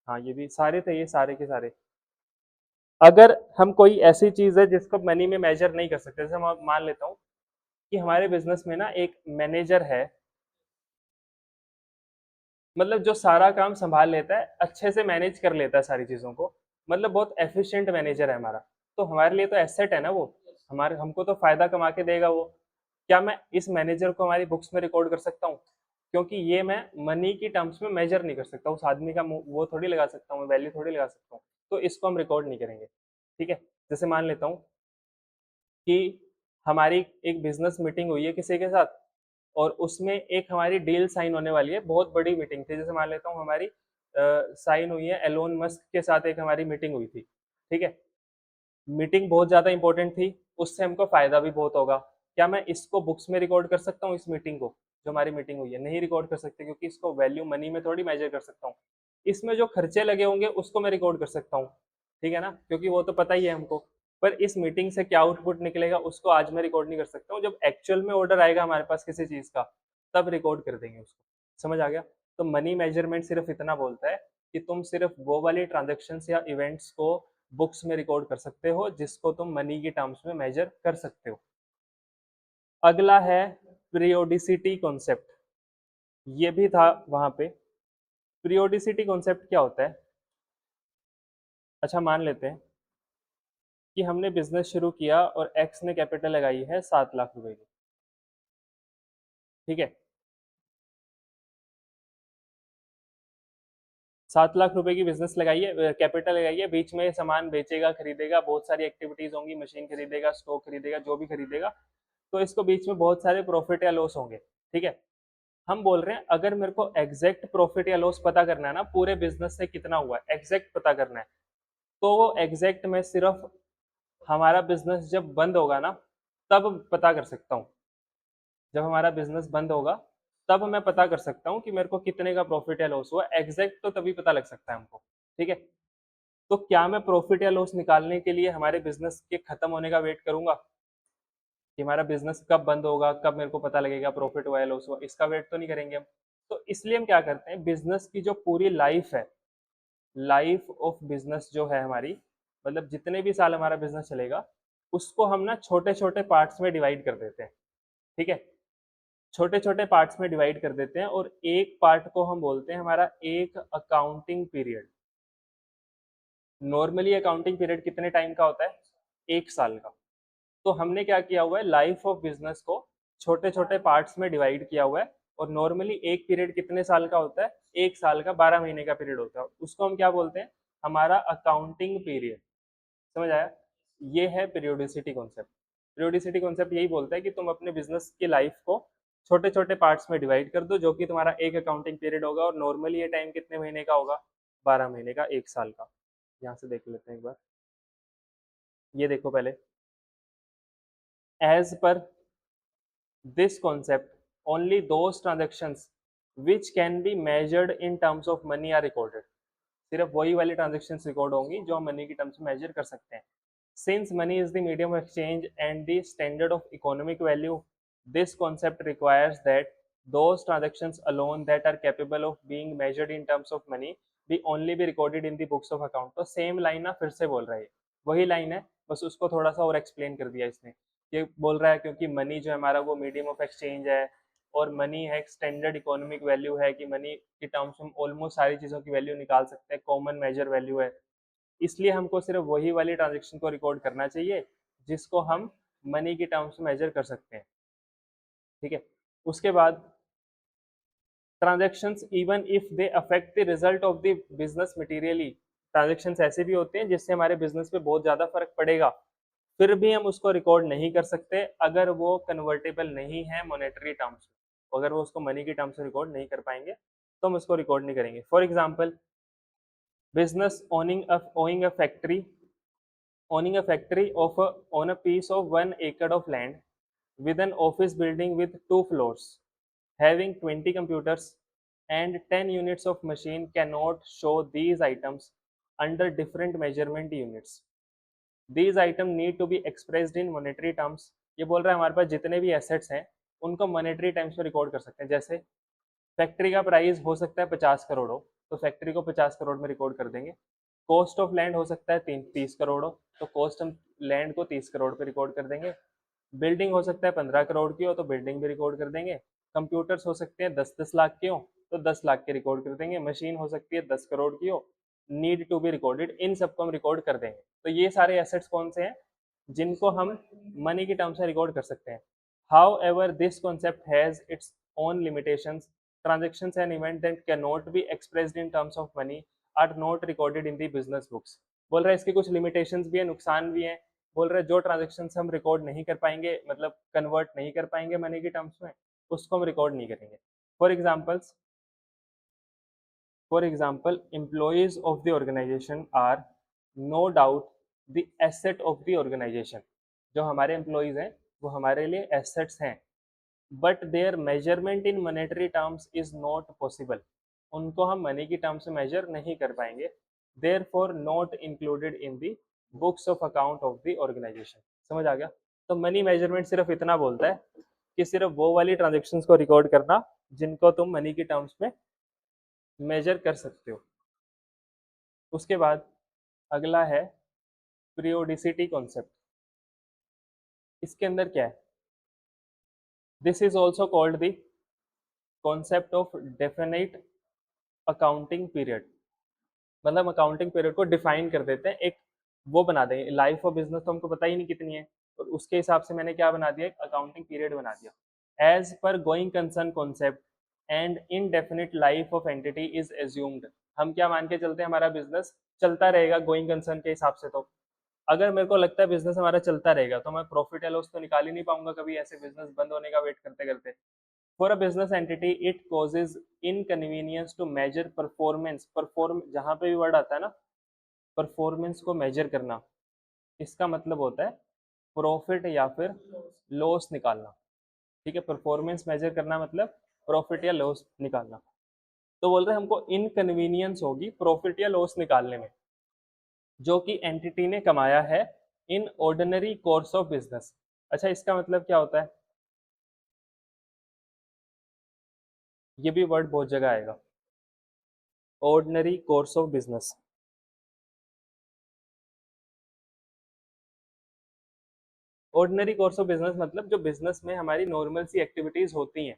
हाँ ये भी सारे थे, ये सारे के सारे। अगर हम कोई ऐसी चीज है जिसको मनी में मेजर नहीं कर सकते, जैसे मैं मान लेता हूँ कि हमारे बिजनेस में ना एक मैनेजर है, मतलब जो सारा काम संभाल लेता है, अच्छे से मैनेज कर लेता है सारी चीजों को, मतलब बहुत एफिशिएंट मैनेजर है हमारा। तो हमारे लिए तो एसेट है ना वो, हमारे हमको तो फायदा कमा के देगा वो। क्या मैं इस मैनेजर को हमारी बुक्स में रिकॉर्ड कर सकता हूँ? क्योंकि ये मैं मनी की टर्म्स में मेजर नहीं कर सकता, उस आदमी का वो थोड़ी लगा सकता हूँ, वैल्यू थोड़ी लगा सकता हूँ, तो इसको हम रिकॉर्ड नहीं करेंगे। ठीक है, जैसे मान लेता हूँ कि हमारी एक बिजनेस मीटिंग हुई है किसी के साथ, और उसमें एक हमारी डील साइन होने वाली है, बहुत बड़ी मीटिंग थी। जैसे मान लेता हूँ हमारी साइन हुई है एलोन मस्क के साथ, एक हमारी मीटिंग हुई थी। ठीक है, मीटिंग बहुत ज़्यादा इंपॉर्टेंट थी, उससे हमको फ़ायदा भी बहुत होगा। क्या मैं इसको बुक्स में रिकॉर्ड कर सकता हूँ, इस मीटिंग को, जो हमारी मीटिंग हुई है? नहीं रिकॉर्ड कर सकते, क्योंकि इसको वैल्यू मनी में थोड़ी मेजर कर सकता हूँ। इसमें जो खर्चे लगे होंगे उसको मैं रिकॉर्ड कर सकता हूँ, ठीक है ना, क्योंकि वो तो पता ही है हमको। पर इस मीटिंग से क्या आउटपुट निकलेगा उसको आज मैं रिकॉर्ड नहीं कर सकता हूँ। जब एक्चुअल में ऑर्डर आएगा हमारे पास किसी चीज़ का, तब रिकॉर्ड कर देंगे उसको। समझ आ गया? तो मनी मेजरमेंट सिर्फ इतना बोलता है कि तुम सिर्फ वो वाली ट्रांजेक्शन्स या इवेंट्स को बुक्स में रिकॉर्ड कर सकते हो जिसको तुम मनी की टर्म्स में मेजर कर सकते हो। अगला है पीरियोडिसिटी कॉन्सेप्ट, ये भी था वहां पे। पीरियोडिसिटी कॉन्सेप्ट क्या होता है? अच्छा, मान लेते हैं कि हमने बिजनेस शुरू किया और एक्स ने कैपिटल लगाई है 7 लाख रुपए की। ठीक है, 7 लाख रुपए की बिजनेस लगाई है, कैपिटल लगाई है, बीच में सामान बेचेगा, खरीदेगा, बहुत सारी एक्टिविटीज होंगी, मशीन खरीदेगा, स्टॉक खरीदेगा, जो भी खरीदेगा, तो इसको बीच में बहुत सारे प्रॉफिट या लॉस होंगे। ठीक है, हम बोल रहे हैं अगर मेरे को एग्जैक्ट प्रॉफिट या लॉस पता करना है ना, पूरे बिजनेस से कितना हुआ है एग्जैक्ट पता करना है, तो वो एग्जैक्ट मैं सिर्फ हमारा बिजनेस जब बंद होगा ना, तब पता कर सकता हूँ। जब हमारा बिजनेस बंद होगा तब मैं पता कर सकता हूँ कि मेरे को कितने का प्रॉफिट या लॉस हुआ। एग्जैक्ट तो तभी पता लग सकता है हमको। ठीक है, तो क्या मैं प्रॉफिट या लॉस निकालने के लिए हमारे बिजनेस के खत्म होने का वेट करूंगा कि हमारा बिजनेस कब बंद होगा, कब मेरे को पता लगेगा प्रॉफिट हुआ या लॉस हुआ? इसका वेट तो नहीं करेंगे हम। तो इसलिए हम क्या करते हैं, बिजनेस की जो पूरी लाइफ है, लाइफ ऑफ बिजनेस जो है हमारी, मतलब जितने भी साल हमारा बिजनेस चलेगा, उसको हम ना छोटे छोटे पार्ट्स में डिवाइड कर देते हैं। ठीक है, छोटे छोटे पार्ट्स में डिवाइड कर देते हैं, और एक पार्ट को हम बोलते हैं हमारा एक accounting period. Normally accounting period कितने टाइम का होता है? 1 साल का। तो हमने क्या किया हुआ है, लाइफ ऑफ बिजनेस को छोटे छोटे पार्ट्स में डिवाइड किया हुआ है। और नॉर्मली एक पीरियड कितने साल का होता है? 1 साल का 12 महीने का पीरियड होता है, उसको हम क्या बोलते हैं? हमारा अकाउंटिंग पीरियड। समझ आया? ये है पीरियोडिसिटी कॉन्सेप्ट। पीरियोडिसिटी कॉन्सेप्ट यही बोलता है कि तुम अपने बिजनेस की लाइफ को छोटे छोटे पार्ट्स में डिवाइड कर दो, जो कि तुम्हारा एक अकाउंटिंग पीरियड होगा। और नॉर्मली ये टाइम कितने महीने का होगा? 12 महीने का, 1 साल का। यहाँ से देख लेते हैं एक बार, ये देखो पहले। As per this concept, only those transactions which can be measured in terms of money are recorded. सिर्फ वही वाली ट्रांजेक्शन्स रिकॉर्ड होंगी जो हम मनी की टर्म्स में मेजर कर सकते हैं। Since money is the medium of exchange and the standard of economic value, this concept requires that those transactions alone that are capable of being measured in terms of money be only be recorded in the books of account. तो same line ना फिर से बोल रहा है, वही line है, बस उसको थोड़ा सा और एक्सप्लेन कर दिया इसने। ये बोल रहा है क्योंकि मनी जो है हमारा वो मीडियम ऑफ एक्सचेंज है, और मनी है स्टैंडर्ड इकोनॉमिक वैल्यू है, कि मनी की टर्म्स में ऑलमोस्ट सारी चीज़ों की वैल्यू निकाल सकते हैं, कॉमन मेजर वैल्यू है। इसलिए हमको सिर्फ वही वाली ट्रांजेक्शन को रिकॉर्ड करना चाहिए जिसको हम मनी की टर्म्स में मेजर कर सकते हैं। ठीक है, उसके बाद transactions even if they affect the result of the business materially, transactions ऐसे भी होते हैं जिससे हमारे बिजनेस पे बहुत ज़्यादा फर्क पड़ेगा, फिर भी हम उसको रिकॉर्ड नहीं कर सकते अगर वो कन्वर्टेबल नहीं है मॉनेटरी टर्म्स में। अगर वो उसको मनी की टर्म्स में रिकॉर्ड नहीं कर पाएंगे तो हम उसको रिकॉर्ड नहीं करेंगे। For example, business owning a factory of on a piece of 1 acre of land with an office building with 2 floors, having 20 computers and 10 units of machine cannot show these items under different measurement units. These items need to be expressed in monetary terms. ये बोल रहा है हमारे पास जितने भी assets हैं उनको monetary terms में रिकॉर्ड कर सकते हैं। जैसे फैक्ट्री का प्राइस हो सकता है 50 करोड़ हो, तो फैक्ट्री को 50 करोड़ में रिकॉर्ड कर देंगे। कॉस्ट ऑफ लैंड हो सकता है 30 करोड़ हो, तो कॉस्ट हम लैंड को 30 करोड़ पे रिकॉर्ड कर देंगे। बिल्डिंग हो सकता है 15 करोड़ की हो, तो बिल्डिंग भी रिकॉर्ड कर देंगे। कंप्यूटर्स हो सकते हैं 10-10 लाख के हो, तो 10 लाख के रिकॉर्ड कर देंगे। मशीन हो सकती है 10 करोड़ की हो, नीड टू बी रिकॉर्डेड, इन सबको हम रिकॉर्ड कर देंगे। तो ये सारे एसेट्स कौन से हैं जिनको हम मनी की टर्म्स में रिकॉर्ड कर सकते हैं। How ever this concept has its own limitations, transactions and event that cannot be expressed in terms of money are not recorded in the business books। बोल रहा है इसके कुछ limitations भी है, नुकसान भी है। बोल रहा है जो transactions हम record नहीं कर पाएंगे, मतलब convert नहीं कर पाएंगे money के terms में, उसको हम record नहीं करेंगे। For example, employees of the organization are no doubt the asset of the organization। जो हमारे employees हैं वो हमारे लिए assets हैं, but their measurement in monetary terms is not possible। उनको हम मनी की टर्म्स में मेजर नहीं कर पाएंगे, therefore not included in the books of account of the organization। समझ आ गया? तो मनी मेजरमेंट सिर्फ इतना बोलता है कि सिर्फ वो वाली ट्रांजेक्शन्स को रिकॉर्ड करना जिनको तुम मनी की टर्म्स में मेजर कर सकते हो। उसके बाद अगला है पीरियोडिसिटी कॉन्सेप्ट। इसके अंदर क्या है? This is also called the concept of definite accounting period. मतलब अकाउंटिंग पीरियड को डिफाइन कर देते हैं, एक वो बना देंगे। लाइफ ऑफ बिजनेस तो हमको पता ही नहीं कितनी है, और उसके हिसाब से मैंने क्या बना दिया, एक अकाउंटिंग पीरियड बना दिया। As per going concern concept and indefinite life of entity is assumed. हम क्या मान के चलते हैं, हमारा बिजनेस चलता रहेगा गोइंग कंसर्न के हिसाब से। तो अगर मेरे को लगता है बिजनेस हमारा चलता रहेगा तो मैं प्रॉफिट या लॉस तो निकाल ही नहीं पाऊंगा कभी, ऐसे बिजनेस बंद होने का वेट करते करते। For a business entity it causes inconvenience to measure performance. Perform जहां पे भी वर्ड आता है ना, परफॉर्मेंस को मेजर करना, इसका मतलब होता है प्रॉफिट या फिर लॉस निकालना। ठीक है, परफॉर्मेंस मेजर करना मतलब प्रॉफिट या लॉस निकालना। तो बोल रहे हैं हमको इनकन्वीनियंस होगी प्रॉफिट या लॉस निकालने में जो कि एंटिटी ने कमाया है in ordinary course of business. अच्छा, इसका मतलब क्या होता है? ये भी वर्ड बहुत जगह आएगा, ordinary course of business. Ordinary course of business मतलब जो बिजनेस में हमारी नॉर्मल सी एक्टिविटीज होती हैं,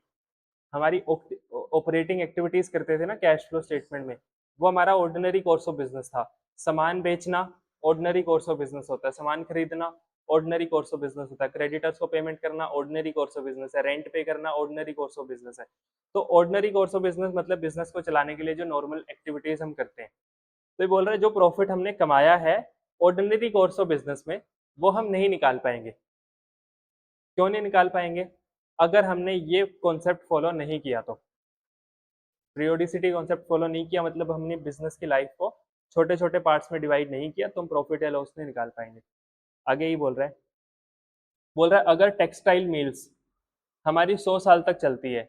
हमारी ऑपरेटिंग एक्टिविटीज करते थे ना कैश फ्लो स्टेटमेंट में, वो हमारा ऑर्डिनरी कोर्स ऑफ बिजनेस था। सामान बेचना ऑर्डिनरी कोर्स ऑफ बिजनेस होता है, सामान खरीदना ऑर्डिनरी कोर्स ऑफ बिजनेस होता है, क्रेडिटर्स को पेमेंट करना ऑर्डिनरी कोर्स ऑफ बिजनेस है, रेंट पे करना ऑर्डिनरी कोर्स ऑफ बिजनेस है। तो ऑर्डिनरी कोर्स ऑफ बिजनेस मतलब बिजनेस को चलाने के लिए जो नॉर्मल एक्टिविटीज हम करते हैं। तो ये बोल रहे हैं जो प्रॉफिट हमने कमाया है ऑर्डिनरी कोर्स ऑफ बिजनेस में, वो हम नहीं निकाल पाएंगे। क्यों नहीं निकाल पाएंगे? अगर हमने ये कॉन्सेप्ट फॉलो नहीं किया तो। पीरियोडिसिटी कॉन्सेप्ट फॉलो नहीं किया मतलब हमने बिजनेस की लाइफ को छोटे छोटे पार्ट्स में डिवाइड नहीं किया, तो हम प्रॉफिट या लॉस नहीं निकाल पाएंगे। आगे ही बोल रहा है अगर टेक्सटाइल मिल्स हमारी 100 साल तक चलती है,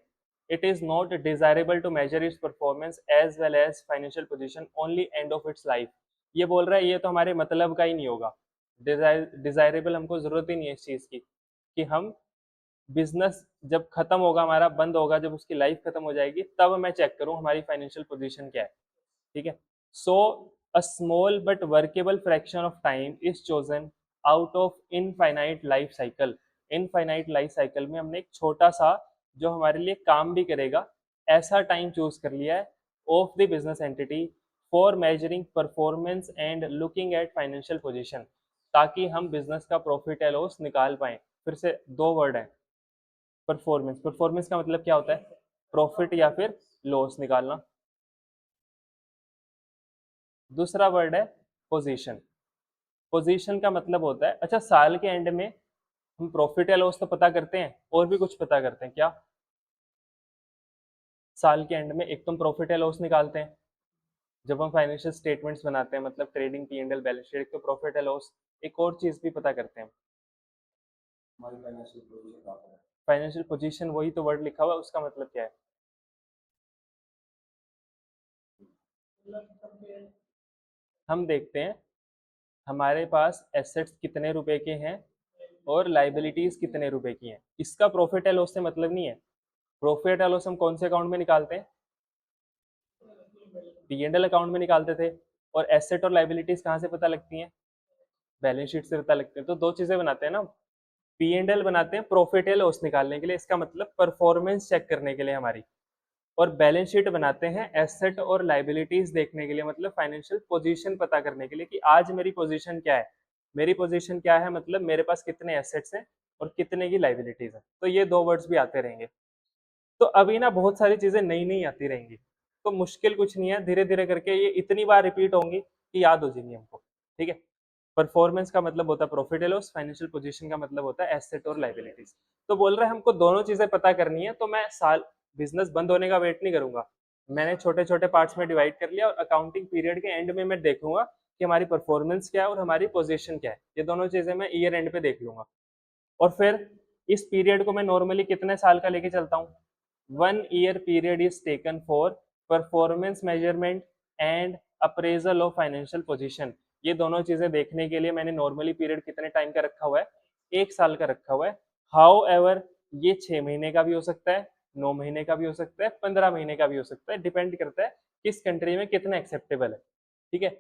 it is not desirable to measure its performance as well as financial position only end of its life. ये बोल रहा है ये तो हमारे मतलब का ही नहीं होगा, डिजायरेबल हमको जरूरत ही नहीं है इस चीज की कि हम बिजनेस जब खत्म होगा, हमारा बंद होगा, जब उसकी लाइफ खत्म हो जाएगी तब मैं चेक करूं हमारी फाइनेंशियल पोजीशन क्या है। ठीक है, so a small but workable fraction of time is chosen out of infinite life cycle. Infinite life cycle में हमने एक छोटा सा जो हमारे लिए काम भी करेगा ऐसा टाइम चूज कर लिया है of the business entity for measuring performance and looking at financial position, ताकि हम बिजनेस का प्रॉफिट या लॉस निकाल पाए। फिर से दो वर्ड है, परफॉर्मेंस। परफॉर्मेंस का मतलब क्या होता है? प्रॉफिट या फिर लॉस निकालना। दूसरा वर्ड है पोजीशन। पोजीशन का मतलब होता है, अच्छा साल के एंड में हम प्रॉफिट या लॉस तो पता करते हैं, और भी कुछ पता करते हैं क्या? साल के एंड में एक तो हम प्रॉफिट या लॉस निकालते हैं जब हम फाइनेंशियल स्टेटमेंट्स बनाते हैं, मतलब trading P and L balance sheet, एक तो प्रॉफिट या लॉस, एक और चीज भी पता करते हैं हमारी फाइनेंशियल पोजीशन। वही तो वर्ड लिखा हुआ है, उसका मतलब क्या है? हम देखते हैं हमारे पास एसेट्स कितने रुपए के हैं और लाइबिलिटीज कितने रुपए की हैं। इसका प्रॉफिट या लॉस से मतलब नहीं है। प्रॉफिट या लॉस हम कौन से अकाउंट में निकालते हैं? पी एंड एल अकाउंट में निकालते थे। और एसेट और लाइबिलिटीज कहाँ से पता लगती हैं? बैलेंस शीट से पता लगते हैं। तो दो चीजें बनाते हैं ना, पी एंड एल बनाते हैं प्रॉफिट या लॉस निकालने के लिए, इसका मतलब परफॉर्मेंस चेक करने के लिए हमारी, और बैलेंस शीट बनाते हैं एसेट और लाइबिलिटीज देखने के लिए, मतलब फाइनेंशियल पोजीशन पता करने के लिए कि आज मेरी पोजीशन क्या है। मेरी पोजीशन क्या है मतलब मेरे पास कितने एसेट्स हैं और कितने की लाइबिलिटीज है। तो ये दो वर्ड्स भी आते रहेंगे। तो अभी ना बहुत सारी चीजें नई नई आती रहेंगी, तो मुश्किल कुछ नहीं है, धीरे धीरे करके ये इतनी बार रिपीट होंगी कि याद हो जाएंगी हमको। ठीक है। परफॉर्मेंस का मतलब होता है profit and loss, financial position का मतलब होता है एसेट और लाइबिलिटीज। तो बोल रहे हैं हमको दोनों चीजें पता करनी है, तो मैं साल बिजनेस बंद होने का वेट नहीं करूंगा, मैंने छोटे छोटे पार्ट्स में डिवाइड कर लिया और अकाउंटिंग पीरियड के एंड में मैं देखूंगा कि हमारी परफॉर्मेंस क्या है और हमारी पोजीशन क्या है, ये दोनों चीजें मैं ईयर एंड पे देख लूंगा। और फिर इस पीरियड को मैं नॉर्मली कितने साल का लेके चलता हूँ, 1 year period is taken for performance measurement and appraisal of financial position. ये दोनों चीजें देखने के लिए मैंने नॉर्मली पीरियड कितने टाइम का रखा हुआ है, 1 साल का रखा हुआ है। हाउ एवर ये 6 महीने का भी हो सकता है, 9 महीने का भी हो सकता है, 15 महीने का भी हो सकता है, डिपेंड करता है किस कंट्री में कितना एक्सेप्टेबल है। ठीक है।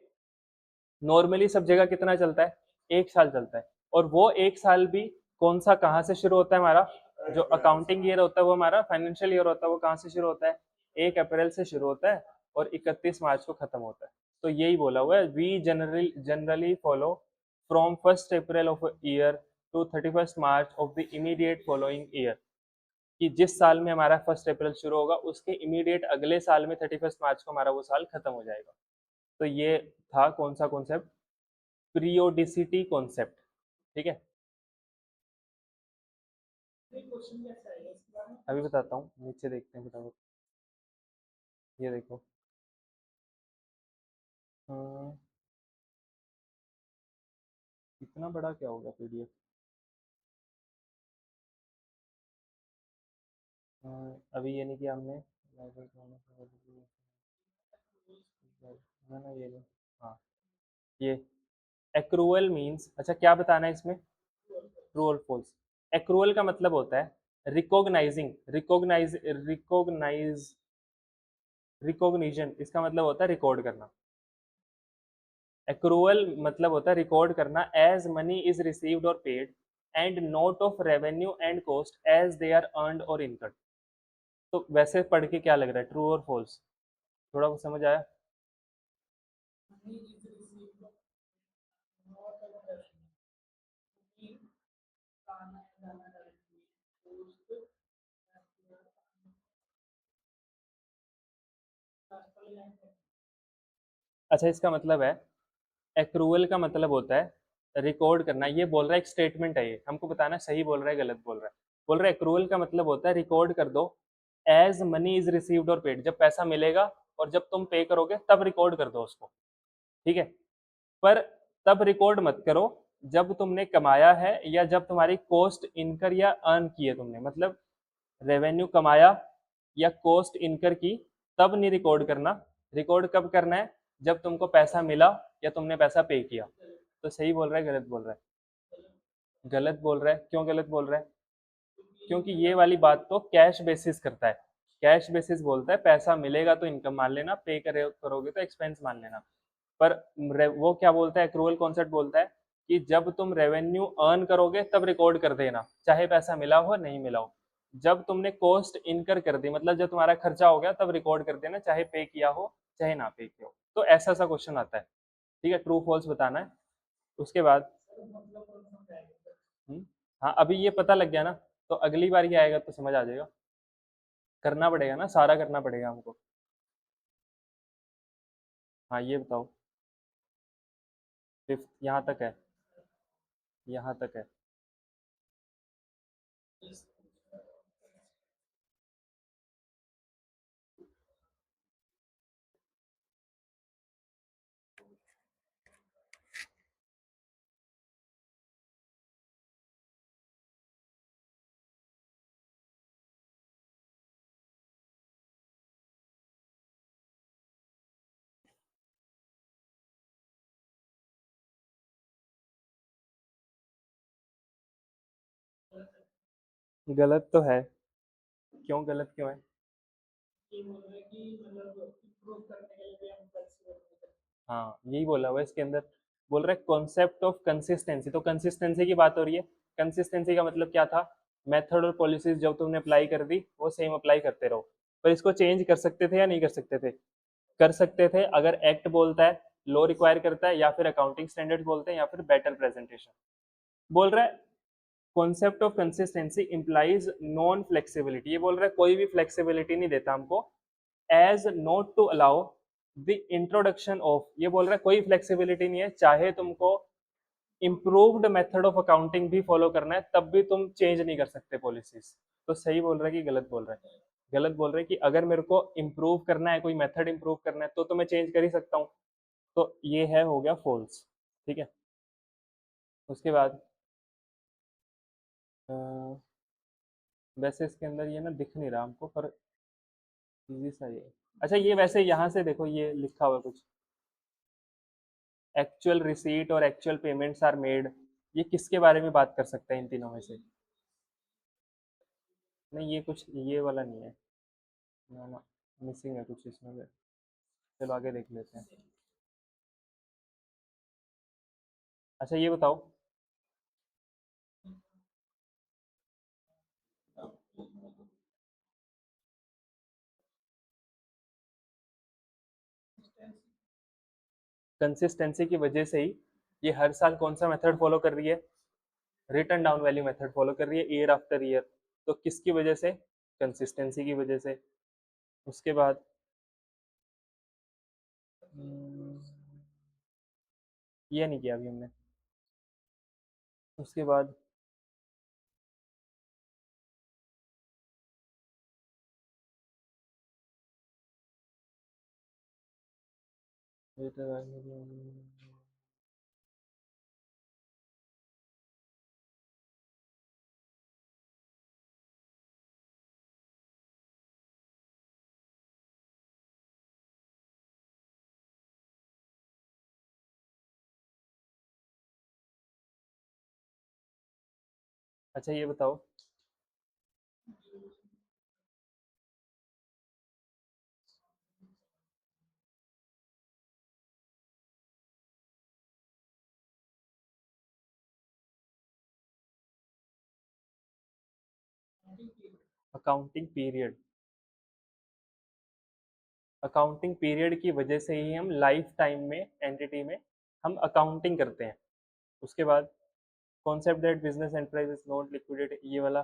नॉर्मली सब जगह कितना चलता है, 1 साल चलता है। और वो 1 साल भी कौन सा कहाँ से शुरू होता है, हमारा जो अकाउंटिंग ईयर होता है वो हमारा फाइनेंशियल ईयर होता है, वो कहाँ से शुरू होता है, 1 अप्रैल से शुरू होता है और 31 मार्च को खत्म होता है। तो यही बोला हुआ है, we generally follow from 1 April of year to 31 March of the immediate following year. कि जिस साल में हमारा 1 अप्रैल शुरू होगा उसके इमीडिएट अगले साल में 31 मार्च को हमारा वो साल खत्म हो जाएगा। तो ये था कौन सा कॉन्सेप्ट, पीरियोडिसिटी कॉन्सेप्ट। ठीक है। अभी बताता हूँ, नीचे देखते हैं फटाफट। ये देखो। हम्म, इतना बड़ा क्या होगा पीडीएफ। अभी ये नहीं किया हमने, है ना ये। हाँ ये एक्रूअल मीन्स, अच्छा क्या बताना है इसमें, ट्रू और फॉल्स। एक्रूअल का मतलब होता है रिकॉग्नाइजिंग, रिकॉग्निशन, इसका मतलब होता है रिकॉर्ड करना। एक्रूअल मतलब होता है रिकॉर्ड करना, as money is received or paid and not of revenue and cost as they are earned or incurred. तो वैसे पढ़ के क्या लग रहा है, ट्रू और फॉल्स, थोड़ा कुछ समझ आया। अच्छा इसका मतलब है, एक्रूअल का मतलब होता है रिकॉर्ड करना, ये बोल रहा है एक स्टेटमेंट है, ये हमको बताना है सही बोल रहा है गलत बोल रहा है। बोल रहा है एक्रूअल का मतलब होता है रिकॉर्ड कर दो, as money is received or paid, जब पैसा मिलेगा और जब तुम पे करोगे तब रिकॉर्ड कर दो उसको। ठीक है। पर तब रिकॉर्ड मत करो जब तुमने कमाया है या जब तुम्हारी कॉस्ट इनकर या अर्न की है तुमने, मतलब रेवेन्यू कमाया या कॉस्ट इनकर की, तब नहीं रिकॉर्ड करना। रिकॉर्ड कब करना है, जब तुमको पैसा मिला या तुमने पैसा पे किया। तो सही बोल रहा है गलत बोल रहा है, गलत बोल रहा है, क्यों गलत बोल रहा है, क्योंकि ये वाली बात तो कैश बेसिस करता है। कैश बेसिस बोलता है पैसा मिलेगा तो इनकम मान लेना, पे करोगे तो एक्सपेंस मान लेना। पर वो क्या बोलता है, एक्रूअल कॉन्सेप्ट बोलता है कि जब तुम रेवेन्यू अर्न करोगे तब रिकॉर्ड कर देना, चाहे पैसा मिला हो नहीं मिला हो। जब तुमने कॉस्ट इनकर कर दी, मतलब जब तुम्हारा खर्चा हो गया तब रिकॉर्ड कर देना, चाहे पे किया हो चाहे ना पे किया हो। तो ऐसा सा क्वेश्चन आता है। ठीक है, ट्रू फॉल्स बताना है। उसके बाद हाँ अभी ये पता लग गया ना, तो अगली बार ये आएगा तो समझ आ जाएगा। करना पड़ेगा ना, सारा करना पड़ेगा हमको। हाँ ये बताओ, फिफ्थ यहाँ तक है, यहाँ तक है। गलत तो है, क्यों गलत क्यों है। हाँ यही बोला हुआ है इसके अंदर, बोल रहा है कॉन्सेप्ट ऑफ कंसिस्टेंसी, तो कंसिस्टेंसी की बात हो रही है। कंसिस्टेंसी का मतलब क्या था, मेथड और पॉलिसीज जब तुमने अप्लाई कर दी वो सेम अप्लाई करते रहो। पर इसको चेंज कर सकते थे या नहीं कर सकते थे, कर सकते थे, अगर एक्ट बोलता है, लॉ रिक्वायर करता है, या फिर अकाउंटिंग स्टैंडर्ड बोलते हैं, या फिर बेटर प्रेजेंटेशन। बोल रहा है concept of consistency implies non flexibility, ये बोल रहा है कोई भी फ्लेक्सिबिलिटी नहीं देता हमको, as not to allow the introduction of, ये बोल रहा है कोई फ्लेक्सिबिलिटी नहीं है, चाहे तुमको इम्प्रूव्ड मेथड ऑफ अकाउंटिंग भी फॉलो करना है तब भी तुम चेंज नहीं कर सकते पॉलिसीज। तो सही बोल रहा है कि गलत बोल रहा है? गलत बोल रहे हैं कि अगर मेरे को इम्प्रूव करना है, कोई मेथड इम्प्रूव करना है तो मैं चेंज कर ही सकता हूँ। तो ये है, हो गया फॉल्स। ठीक है। उसके बाद अ, वैसे इसके अंदर ये ना दिख नहीं रहा हमको, पर इजी सा ये। अच्छा ये वैसे यहाँ से देखो, ये लिखा हुआ है कुछ, एक्चुअल रिसीट और एक्चुअल पेमेंट्स आर मेड, ये किसके बारे में बात कर सकते हैं इन तीनों में से? नहीं ये कुछ ये वाला नहीं है ना, ना मिसिंग है कुछ इसमें से। चलो आगे देख लेते हैं। अच्छा ये बताओ, कंसिस्टेंसी की वजह से ही ये हर साल कौन सा मेथड फॉलो कर रही है? Return down value method follow कर रही है ईयर आफ्टर ईयर। तो किसकी वजह से? कंसिस्टेंसी की वजह से। उसके बाद ये नहीं किया अभी हमने। उसके बाद अच्छा ये बताओ, अकाउंटिंग पीरियड, अकाउंटिंग पीरियड की वजह से ही हम लाइफ टाइम में एंटिटी में हम अकाउंटिंग करते हैं। उसके बाद concept that business enterprise is not liquidate, ये वाला।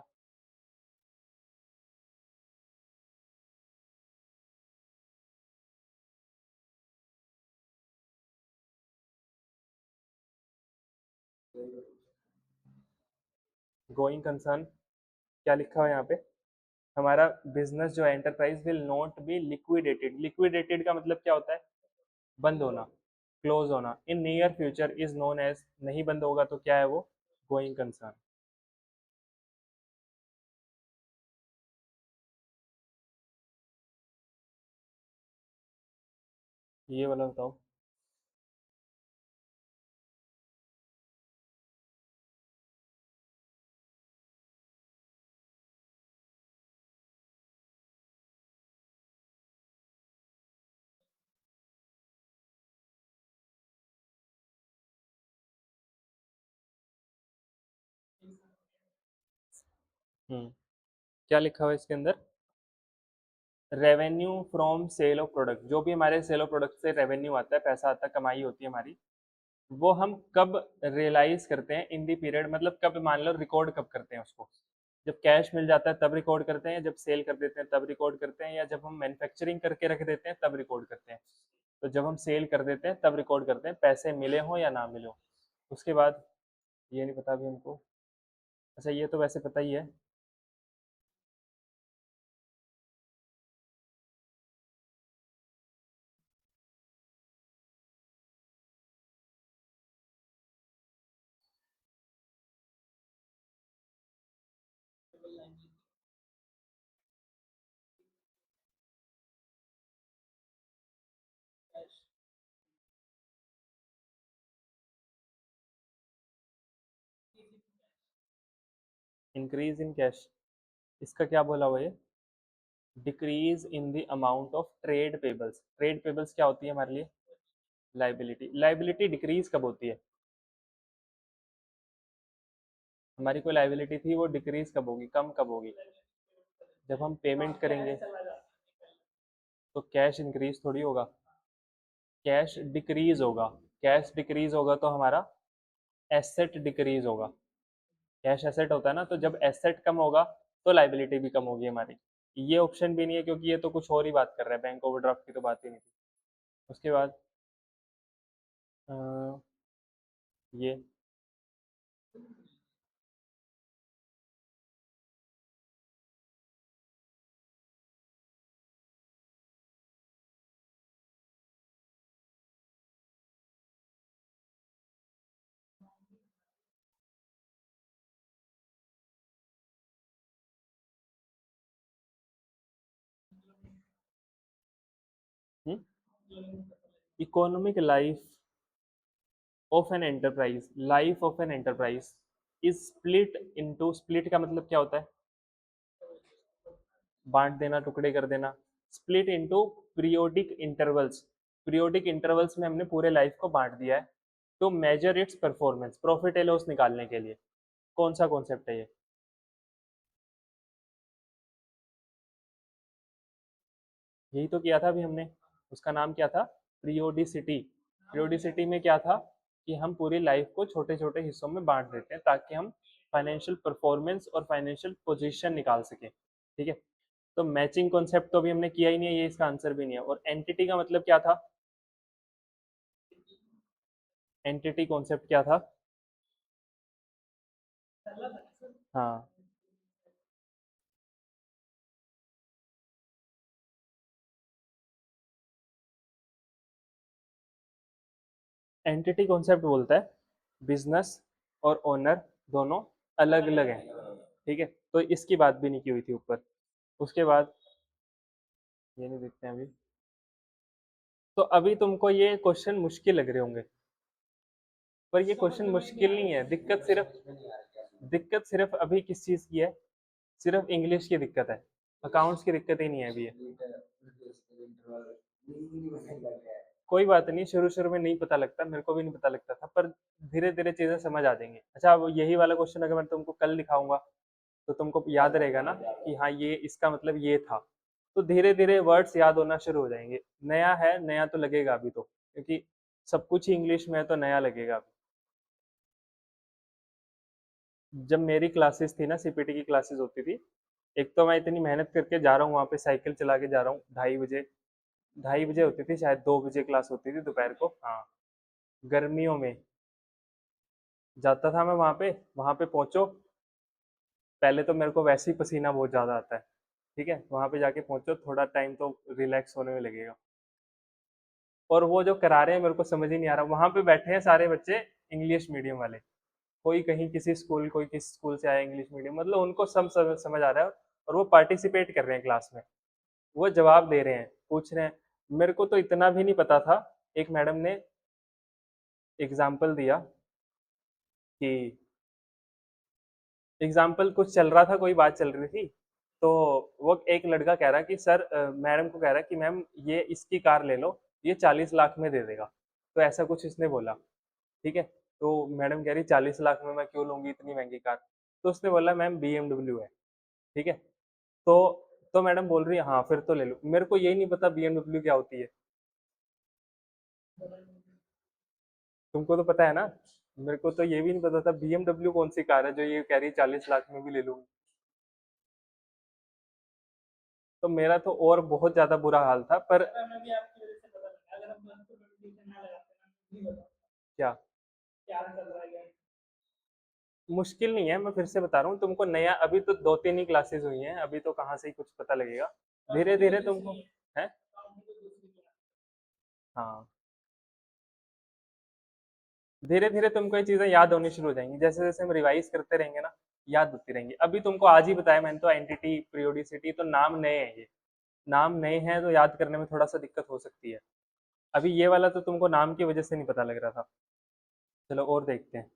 गोइंग कंसर्न, क्या लिखा हुआ है यहाँ पे? हमारा बिजनेस जो है enterprise will not be liquidated, liquidated का मतलब क्या होता है? बंद होना, क्लोज होना, in near future is known as, नहीं बंद होगा तो क्या है वो? Going concern. ये वाला बताओ। क्या लिखा हुआ है इसके अंदर? Revenue from sale of product, जो भी हमारे सेल ऑफ प्रोडक्ट से रेवेन्यू आता है, पैसा आता है, कमाई होती है हमारी, वो हम कब रियलाइज करते हैं? इन दी पीरियड, मतलब कब, मान लो रिकॉर्ड कब करते हैं उसको? जब कैश मिल जाता है तब रिकॉर्ड करते हैं, जब सेल कर देते हैं तब रिकॉर्ड करते हैं, या जब हम मैन्युफैक्चरिंग करके रख देते हैं तब रिकॉर्ड करते हैं? तो जब हम सेल कर देते हैं तब रिकॉर्ड करते हैं, पैसे मिले हो या ना मिले हो। उसके बाद ये नहीं पता अभी हमको। अच्छा ये तो वैसे पता ही है। इंक्रीज इन कैश, इसका क्या बोला हुआ है? Decrease in the amount of trade payables, trade payables क्या होती है हमारे लिए? लाइबिलिटी, लाइबिलिटी डिक्रीज कब होती है? हमारी कोई लाइबिलिटी थी, वो डिक्रीज कब होगी, कम कब होगी? जब हम पेमेंट करेंगे। तो कैश इंक्रीज थोड़ी होगा, कैश डिक्रीज होगा। कैश डिक्रीज होगा तो हमारा एसेट डिक्रीज होगा। कैश एसेट होता है ना, तो जब एसेट कम होगा तो लाइबिलिटी भी कम होगी हमारी। ये ऑप्शन भी नहीं है क्योंकि ये तो कुछ और ही बात कर रहा है, बैंक ओवरड्राफ्ट की तो बात ही नहीं थी। उसके बाद अ, ये economic life of an enterprise, life of an enterprise is split into, split का मतलब क्या होता है? बांट देना, टुकड़े कर देना। Split into periodic intervals, periodic intervals में हमने पूरे लाइफ को बांट दिया है। तो measure its performance, profit and loss निकालने के लिए। कौन सा कॉन्सेप्ट है ये? यही तो किया था अभी हमने। उसका नाम क्या था? पीरियोडिसिटी। पीरियोडिसिटी में क्या था कि हम पूरी लाइफ को छोटे छोटे हिस्सों में बांट देते हैं ताकि हम फाइनेंशियल परफॉर्मेंस और फाइनेंशियल पोजीशन निकाल सकें। ठीक है, तो मैचिंग कॉन्सेप्ट तो अभी हमने किया ही नहीं है, ये इसका आंसर भी नहीं है। और एंटिटी का मतलब क्या था? एंटिटी कॉन्सेप्ट क्या था? हाँ, एंटिटी कॉन्सेप्ट बोलता है बिजनेस और ओनर दोनों अलग अलग हैं। ठीक है, तो इसकी बात भी नहीं की हुई थी ऊपर। उसके बाद ये नहीं देखते हैं अभी। तो अभी तुमको ये क्वेश्चन मुश्किल लग रहे होंगे, पर ये क्वेश्चन मुश्किल नहीं है। दिक्कत सिर्फ अभी किस चीज की है? सिर्फ इंग्लिश की दिक्कत है, अकाउंट्स की दिक्कत ही नहीं है अभी ये। कोई बात नहीं, शुरू शुरू में नहीं पता लगता, मेरे को भी नहीं पता लगता था, पर धीरे धीरे चीजें समझ आ जाएंगी। अच्छा, अब यही वाला क्वेश्चन अगर मैं तुमको कल दिखाऊंगा तो तुमको याद रहेगा ना कि हाँ ये इसका मतलब ये था। तो धीरे धीरे वर्ड्स याद होना शुरू हो जाएंगे। नया है, नया तो लगेगा अभी तो, क्योंकि सब कुछ ही इंग्लिश में है तो नया लगेगा अभी। जब मेरी क्लासेस थी ना, सीपीटी की क्लासेस होती थी, एक तो मैं इतनी मेहनत करके जा रहा हूँ वहाँ पे, साइकिल चला के जा रहा हूँ 2:30 बजे। 2:30 बजे होती थी शायद, 2 बजे क्लास होती थी दोपहर को, हाँ। गर्मियों में जाता था मैं वहाँ पे पहुँचो। पहले तो मेरे को वैसे ही पसीना बहुत ज़्यादा आता है। ठीक है, वहाँ पे जाके पहुँचो, थोड़ा टाइम तो रिलैक्स होने में लगेगा। और वो जो करा रहे हैं मेरे को समझ ही नहीं आ रहा। वहाँ पे बैठे हैं सारे बच्चे इंग्लिश मीडियम वाले, कोई कहीं किसी स्कूल, कोई किसी स्कूल से आया इंग्लिश मीडियम, मतलब उनको सब समझ आ रहा है। और वो पार्टिसिपेट कर रहे हैं क्लास में, वो जवाब दे रहे हैं, पूछ रहे हैं। मेरे को तो इतना भी नहीं पता था। एक मैडम ने एग्जाम्पल दिया कि, एग्जाम्पल कुछ चल रहा था, कोई बात चल रही थी। तो वो एक लड़का कह रहा कि सर, मैडम को कह रहा कि मैम ये इसकी कार ले लो, ये 40 लाख में दे देगा। तो ऐसा कुछ इसने बोला। ठीक है, तो मैडम कह रही 40 लाख में मैं क्यों लूंगी इतनी महंगी कार? तो उसने बोला मैम BMW है। ठीक है, तो तो मैडम बोल रही है हाँ फिर तो ले लो। मेरे को यही नहीं पता BMW क्या होती है। तुमको तो पता है ना। मेरे को तो ये भी नहीं पता था BMW कौन सी कार है जो ये कह रही 40 लाख में भी ले लूंगी। तो मेरा तो और बहुत ज्यादा बुरा हाल था, पर क्या? मुश्किल नहीं है, मैं फिर से बता रहा हूँ तुमको। नया अभी तो 2-3 ही क्लासेस हुई हैं, अभी तो कहाँ से ही कुछ पता लगेगा। धीरे धीरे तुमको है। हाँ, धीरे धीरे तुमको ये चीजें याद होनी शुरू हो जाएंगी, जैसे जैसे हम रिवाइज करते रहेंगे ना, याद होती रहेंगी। अभी तुमको आज ही बताया मैंने तो, एंटिटी पीरियोडिसिटी तो नाम नए हैं ये। नाम नए हैं तो याद करने में थोड़ा सा दिक्कत हो सकती है। अभी ये वाला तो तुमको नाम की वजह से नहीं पता लग रहा था। चलो और देखते हैं।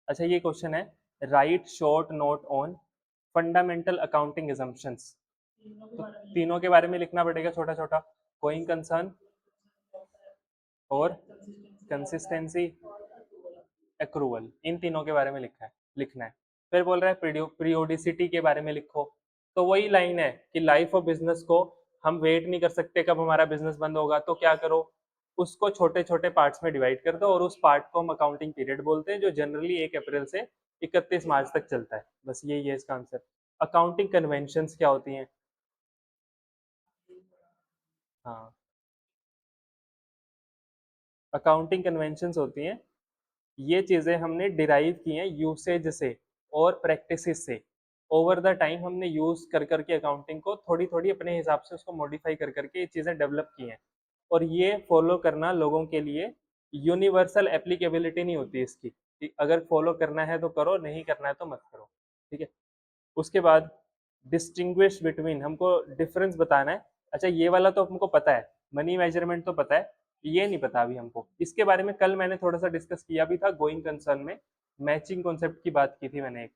अच्छा, ये क्वेश्चन है, right short note on fundamental accounting assumptions। तो तीनों के बारे में लिखना पड़ेगा छोटा छोटा। गोइंग कंसर्न और कंसिस्टेंसी, एक्रूवल, इन तीनों के बारे में लिखना है। फिर बोल रहा है पीरियोडिसिटी के बारे में लिखो। तो वही लाइन है कि लाइफ ऑफ बिजनेस को हम वेट नहीं कर सकते कब हमारा बिजनेस बंद होगा, तो क्या करो? उसको छोटे छोटे पार्ट्स में डिवाइड कर दो और उस पार्ट को हम अकाउंटिंग पीरियड बोलते हैं, जो जनरली 1 अप्रैल से 31 मार्च तक चलता है। बस यही है इसका आंसर। अकाउंटिंग कन्वेंशंस क्या होती हैं? हाँ, अकाउंटिंग कन्वेंशंस होती हैं, ये चीज़ें हमने डिराइव की हैं यूसेज से और प्रैक्टिसेस से। ओवर द टाइम हमने यूज़ कर करके अकाउंटिंग को थोड़ी थोड़ी अपने हिसाब से उसको मॉडिफाई कर करके ये चीज़ें डेवलप की हैं। और ये फॉलो करना लोगों के लिए यूनिवर्सल एप्लीकेबिलिटी नहीं होती इसकी, कि अगर फॉलो करना है तो करो, नहीं करना है तो मत करो। ठीक है। उसके बाद डिस्टिंग्विश बिटवीन, हमको डिफरेंस बताना है। अच्छा, ये वाला तो हमको पता है, मनी मेजरमेंट तो पता है, ये नहीं पता अभी हमको। इसके बारे में कल मैंने थोड़ा सा डिस्कस किया भी था गोइंग कंसर्न में, मैचिंग कॉन्सेप्ट की बात की थी मैंने, एक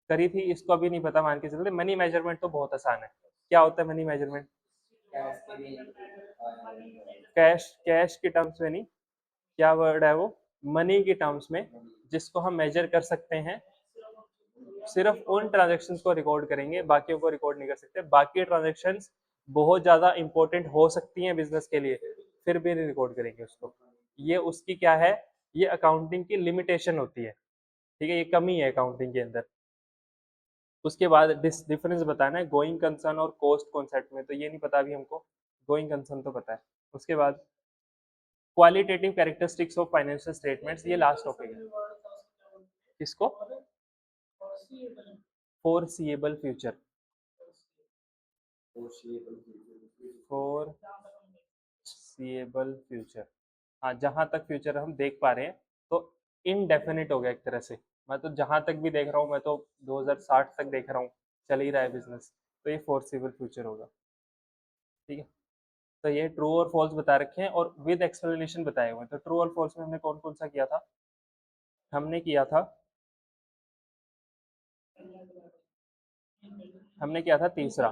करी थी। इसको अभी नहीं पता, मान के चलते। मनी मेजरमेंट तो बहुत आसान है। क्या होता है मनी मेजरमेंट? कैश, कैश के टर्म्स में नहीं, क्या वर्ड है वो, मनी के टर्म्स में, जिसको हम मेजर कर सकते हैं। सिर्फ उन ट्रांजेक्शन्स को रिकॉर्ड करेंगे, बाकियों को रिकॉर्ड नहीं कर सकते। बाकी ट्रांजेक्शन्स बहुत ज्यादा इंपॉर्टेंट हो सकती हैं बिजनेस के लिए, फिर भी नहीं रिकॉर्ड करेंगे उसको। ये उसकी क्या है, ये अकाउंटिंग की लिमिटेशन होती है। ठीक है, ये कमी है अकाउंटिंग के अंदर। उसके बाद डिफरेंस बताना है गोइंग कंसर्न और कॉस्ट कॉन्सेप्ट में, तो ये नहीं पता अभी हमको, गोइंग कंसर्न तो पता है। उसके बाद qualitative characteristics of financial statements, ये लास्ट टॉपिक है। किसको? Foreseeable future, foreseeable future. हाँ, जहां तक फ्यूचर हम देख पा रहे हैं, तो इनडेफिनिट हो गया एक तरह से। मैं तो जहां तक भी देख रहा हूँ, मैं तो 2060 तक देख रहा हूँ, चल ही रहा है बिजनेस, तो ये फोरसीएबल फ्यूचर होगा। ठीक है। तो ये ट्रू और फॉल्स बता रखे हैं और विद एक्सप्लेनेशन बताए हुए हैं। तो ट्रू और फॉल्स में हमने कौन कौन सा किया था? हमने किया था तीसरा।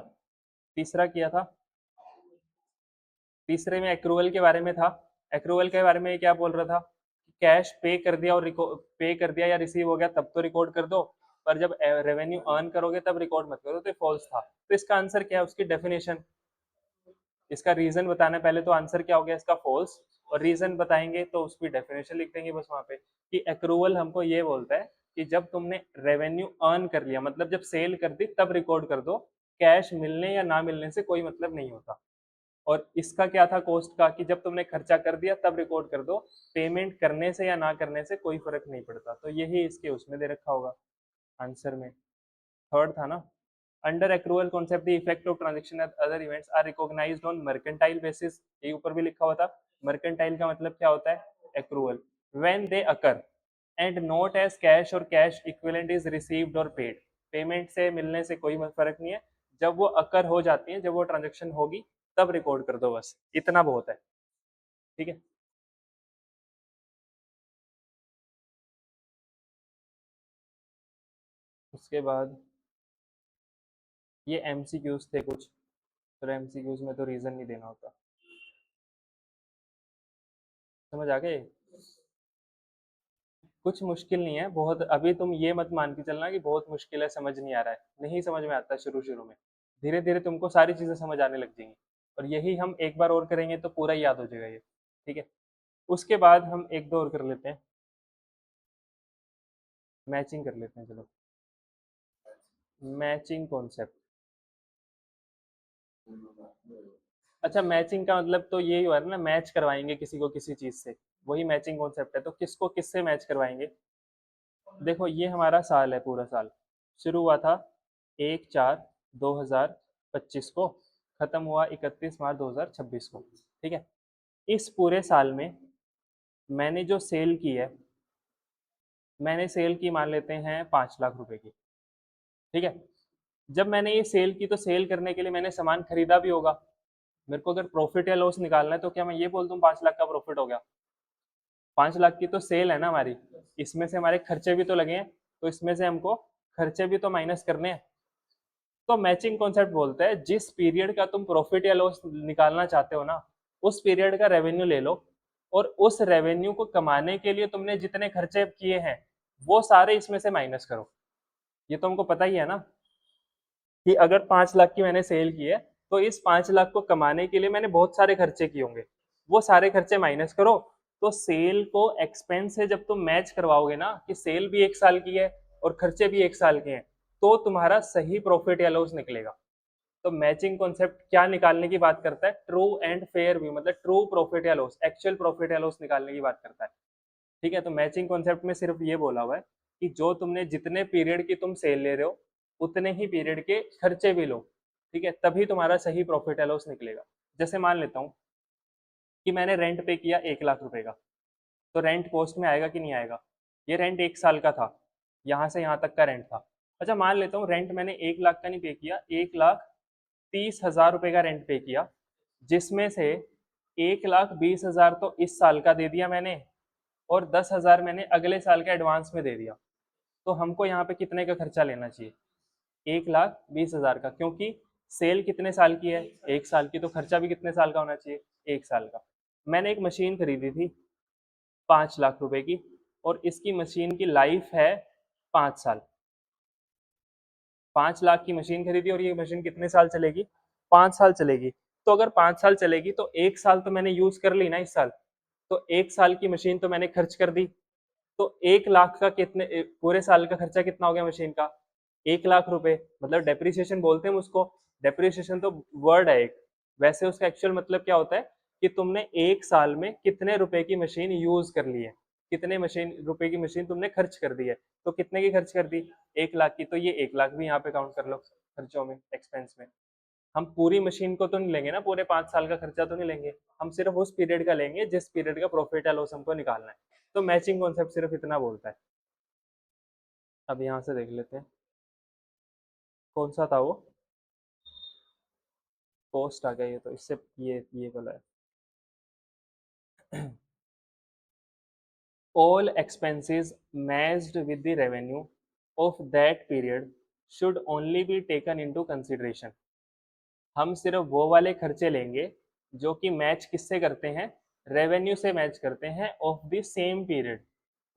तीसरा किया था, तीसरे में एक्रूवल के बारे में था। एक्रूवल के बारे में ये क्या बोल रहा था? कैश पे कर दिया और पे कर दिया या रिसीव हो गया तब तो रिकॉर्ड कर दो, पर जब रेवेन्यू अर्न करोगे तब रिकॉर्ड मत करो, तो फॉल्स था। तो इसका आंसर क्या है, उसकी डेफिनेशन, इसका रीजन बताना है पहले, तो आंसर क्या हो गया इसका? फॉल्स। और रीजन बताएंगे तो उसकी डेफिनेशन लिख देंगे बस वहां पे, कि एक्रूवल हमको ये बोलता है कि जब तुमने रेवेन्यू अर्न कर लिया, मतलब जब सेल कर दी, तब रिकॉर्ड कर दो। कैश मिलने या ना मिलने से कोई मतलब नहीं होता। और इसका क्या था कॉस्ट का, कि जब तुमने खर्चा कर दिया तब रिकॉर्ड कर दो, पेमेंट करने से या ना करने से कोई फर्क नहीं पड़ता। तो यही इसके उसमें दे रखा होगा आंसर में। थर्ड था ना, under accrual concept the effect of transaction at other events are recognised on mercantile basis, ये ऊपर भी लिखा हुआ था। मर्केंटाइल का मतलब क्या होता है? Accrual. When they occur and not as cash or cash equivalent is received or paid, payment से मिलने से कोई फर्क नहीं है, जब वो अकर हो जाती है, जब वो ट्रांजेक्शन होगी, तब रिकॉर्ड कर दो, बस इतना बहुत है। ठीक है। उसके बाद ये एमसीक्यूज थे कुछ, फिर एमसीक्यूज में तो रीजन नहीं देना होता। समझ आ गए? कुछ मुश्किल नहीं है बहुत, अभी तुम ये मत मान के चलना कि बहुत मुश्किल है, समझ नहीं आ रहा है, नहीं समझ में आता शुरू शुरू में। धीरे धीरे तुमको सारी चीजें समझ आने लग जाएंगी, और यही हम एक बार और करेंगे तो पूरा याद हो जाएगा ये। ठीक है। उसके बाद हम एक दो और कर लेते हैं, मैचिंग कर लेते हैं, चलो। Matching concept. अच्छा, मैचिंग का मतलब तो यही हुआ ना, मैच करवाएंगे किसी को किसी चीज से, वही मैचिंग कॉन्सेप्ट है। तो किसको किससे मैच करवाएंगे? देखो, ये हमारा साल है, पूरा साल शुरू हुआ था 1/4/2025 को, खत्म हुआ 31 मार्च 2026 को। ठीक है। इस पूरे साल में मैंने जो सेल की है, मैंने सेल की मान लेते हैं 5 लाख रुपए की। ठीक है। जब मैंने ये सेल की, तो सेल करने के लिए मैंने सामान खरीदा भी होगा। मेरे को अगर प्रॉफिट या लॉस निकालना है, तो क्या मैं ये बोल दूं 5 लाख का प्रॉफिट हो गया? 5 लाख की तो सेल है ना हमारी, इसमें से हमारे खर्चे भी तो लगे हैं, तो इसमें से हमको खर्चे भी तो माइनस करने हैं। तो मैचिंग कॉन्सेप्ट बोलता है, जिस पीरियड का तुम प्रॉफिट या लॉस निकालना चाहते हो ना, उस पीरियड का रेवेन्यू ले लो, और उस रेवेन्यू को कमाने के लिए तुमने जितने खर्चे किए हैं, वो सारे इसमें से माइनस करो। ये तो हमको पता ही है ना, कि अगर 5 लाख की मैंने सेल की है, तो इस 5 लाख को कमाने के लिए मैंने बहुत सारे खर्चे किए होंगे, वो सारे खर्चे माइनस करो। तो सेल को एक्सपेंस से जब तुम मैच करवाओगे ना कि सेल भी 1 साल की है और खर्चे भी 1 साल के हैं, तो तुम्हारा सही प्रॉफिट या लॉस निकलेगा। तो मैचिंग कॉन्सेप्ट क्या निकालने की बात करता है? ट्रू एंड फेयर व्यू, मतलब ट्रू प्रॉफिट या लॉस, एक्चुअल प्रॉफिट या लॉस निकालने की बात करता है। ठीक है, तो मैचिंग कॉन्सेप्ट में सिर्फ ये बोला हुआ है कि जो तुमने जितने पीरियड की तुम सेल ले रहे हो उतने ही पीरियड के खर्चे भी लो। ठीक है, तभी तुम्हारा सही प्रॉफिट या लॉस निकलेगा। जैसे मान लेता हूँ कि मैंने रेंट पे किया 1 लाख रुपए का, तो रेंट कॉस्ट में आएगा कि नहीं आएगा? ये रेंट 1 साल का था, यहाँ से यहाँ तक का रेंट था। अच्छा, मान लेता हूँ रेंट मैंने 1 लाख का नहीं पे किया, 1,30,000 रुपए का रेंट पे किया, जिसमें से 1,20,000 तो इस साल का दे दिया मैंने और 10,000 मैंने अगले साल का एडवांस में दे दिया। तो हमको यहाँ पे कितने का खर्चा लेना चाहिए? 1,20,000 का, क्योंकि सेल कितने साल की है? 1 साल की, तो खर्चा भी कितने साल का होना चाहिए? 1 साल का। मैंने एक मशीन खरीदी थी 5 लाख रुपए की, और इसकी मशीन की लाइफ है 5 साल। 5 लाख की मशीन खरीदी और ये मशीन कितने साल चलेगी? 5 साल चलेगी। तो अगर 5 साल चलेगी तो 1 साल तो मैंने यूज कर ली ना इस साल, तो 1 साल की मशीन तो मैंने खर्च कर दी। तो 1 लाख का कितने पूरे साल का खर्चा कितना हो गया मशीन का? 1 लाख रुपए, मतलब डेप्रिसिएशन बोलते हैं उसको। डेप्रिसिएशन तो वर्ड है एक, वैसे उसका एक्चुअल मतलब क्या होता है कि तुमने 1 साल में कितने रुपए की मशीन यूज कर ली है, कितने मशीन रुपए की मशीन तुमने खर्च कर दी है। तो कितने की खर्च कर दी? 1 लाख की, तो ये 1 लाख भी यहाँ पे काउंट कर लो खर्चों में, एक्सपेंस में। हम पूरी मशीन को तो नहीं लेंगे ना, पूरे 5 साल का खर्चा तो नहीं लेंगे, हम सिर्फ उस पीरियड का लेंगे जिस पीरियड का प्रॉफिट या लॉस हमको निकालना है। तो मैचिंग कॉन्सेप्ट सिर्फ इतना बोलता है। अब यहाँ से देख लेते हैं कौन सा था वो। कॉस्ट आ गया ये, तो इससे ये वाला है। All expenses matched with the revenue of that period should only be taken into consideration. हम सिर्फ वो वाले खर्चे लेंगे जो कि मैच किससे करते हैं? रेवेन्यू से मैच करते हैं ऑफ द सेम पीरियड,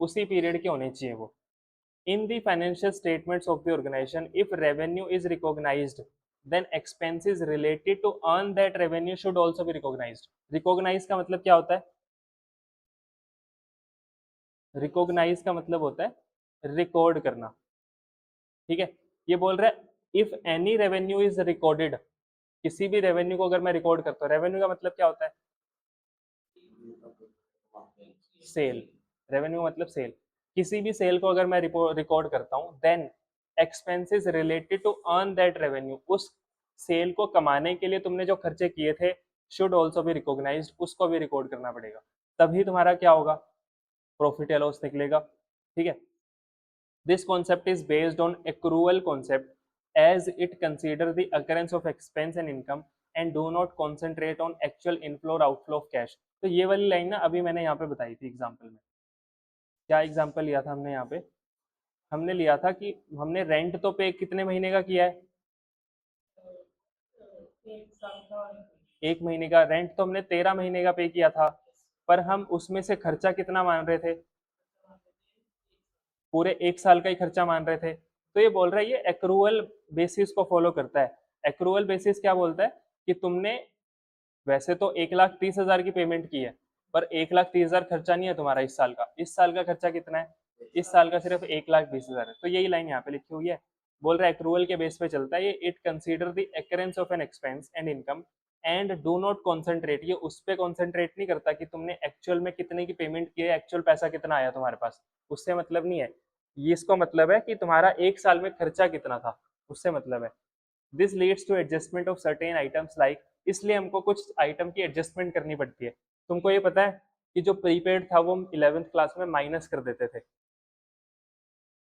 उसी पीरियड के होने चाहिए वो। In the financial statements of the organization, if revenue is recognized, then expenses related to earn that revenue should also be recognized. Recognize का मतलब क्या होता है? रिकॉग्नाइज का मतलब होता है रिकॉर्ड करना। ठीक है, ये बोल रहा है if any revenue is recorded, किसी भी रेवेन्यू को अगर मैं रिकॉर्ड करता हूँ, रेवेन्यू का मतलब क्या होता है? सेल। रेवेन्यू मतलब सेल। किसी भी सेल को अगर मैं रिकॉर्ड करता हूँ, then expenses related to earn that revenue, उस सेल को कमाने के लिए तुमने जो खर्चे किए थे, शुड ऑल्सो बी रिकॉग्नाइज्ड, उसको भी रिकॉर्ड करना पड़ेगा। तभी तुम्हारा क्या होगा? प्रॉफिट या लॉस निकलेगा। ठीक है, this concept is based on accrual concept as it consider the occurrence of expense and income and do not concentrate on actual inflow or outflow of cash। तो ये वाली लाइन ना अभी मैंने यहाँ पे बताई थी एग्जाम्पल में। क्या एग्जाम्पल लिया था हमने यहाँ पे? हमने लिया था कि हमने रेंट तो पे कितने महीने का किया है? 1 महीने का। रेंट तो हमने 13 महीने का पे किया था, पर हम उसमें से खर्चा कितना मान रहे थे? पूरे 1 साल का ही खर्चा मान रहे थे। तो ये बोल रहा है ये एक्रूअल बेसिस को फॉलो करता है। एक्रूअल बेसिस क्या बोलता है कि तुमने वैसे तो 1,30,000 की पेमेंट की है, पर 1,30,000 खर्चा नहीं है तुम्हारा इस साल का। इस साल का खर्चा कितना है? इस साल का सिर्फ 1,20,000 है। तो यही लाइन यहाँ पे लिखी हुई है। बोल रहा है एक्रूअल के बेस पे चलता है ये। It consider the occurrence of an expense and income and do not concentrate, ये उस पर कॉन्सेंट्रेट नहीं करता कि तुमने एक्चुअल में कितने की पेमेंट की है, एक्चुअल पैसा कितना आया तुम्हारे पास, उससे मतलब नहीं है। ये इसको मतलब है कि तुम्हारा 1 साल में खर्चा कितना था, उससे मतलब है। This leads to adjustment of certain items like, इसलिए हमको कुछ आइटम की एडजस्टमेंट करनी पड़ती है। तुमको ये पता है कि जो प्रीपेड था वो हम 11th क्लास में माइनस कर देते थे।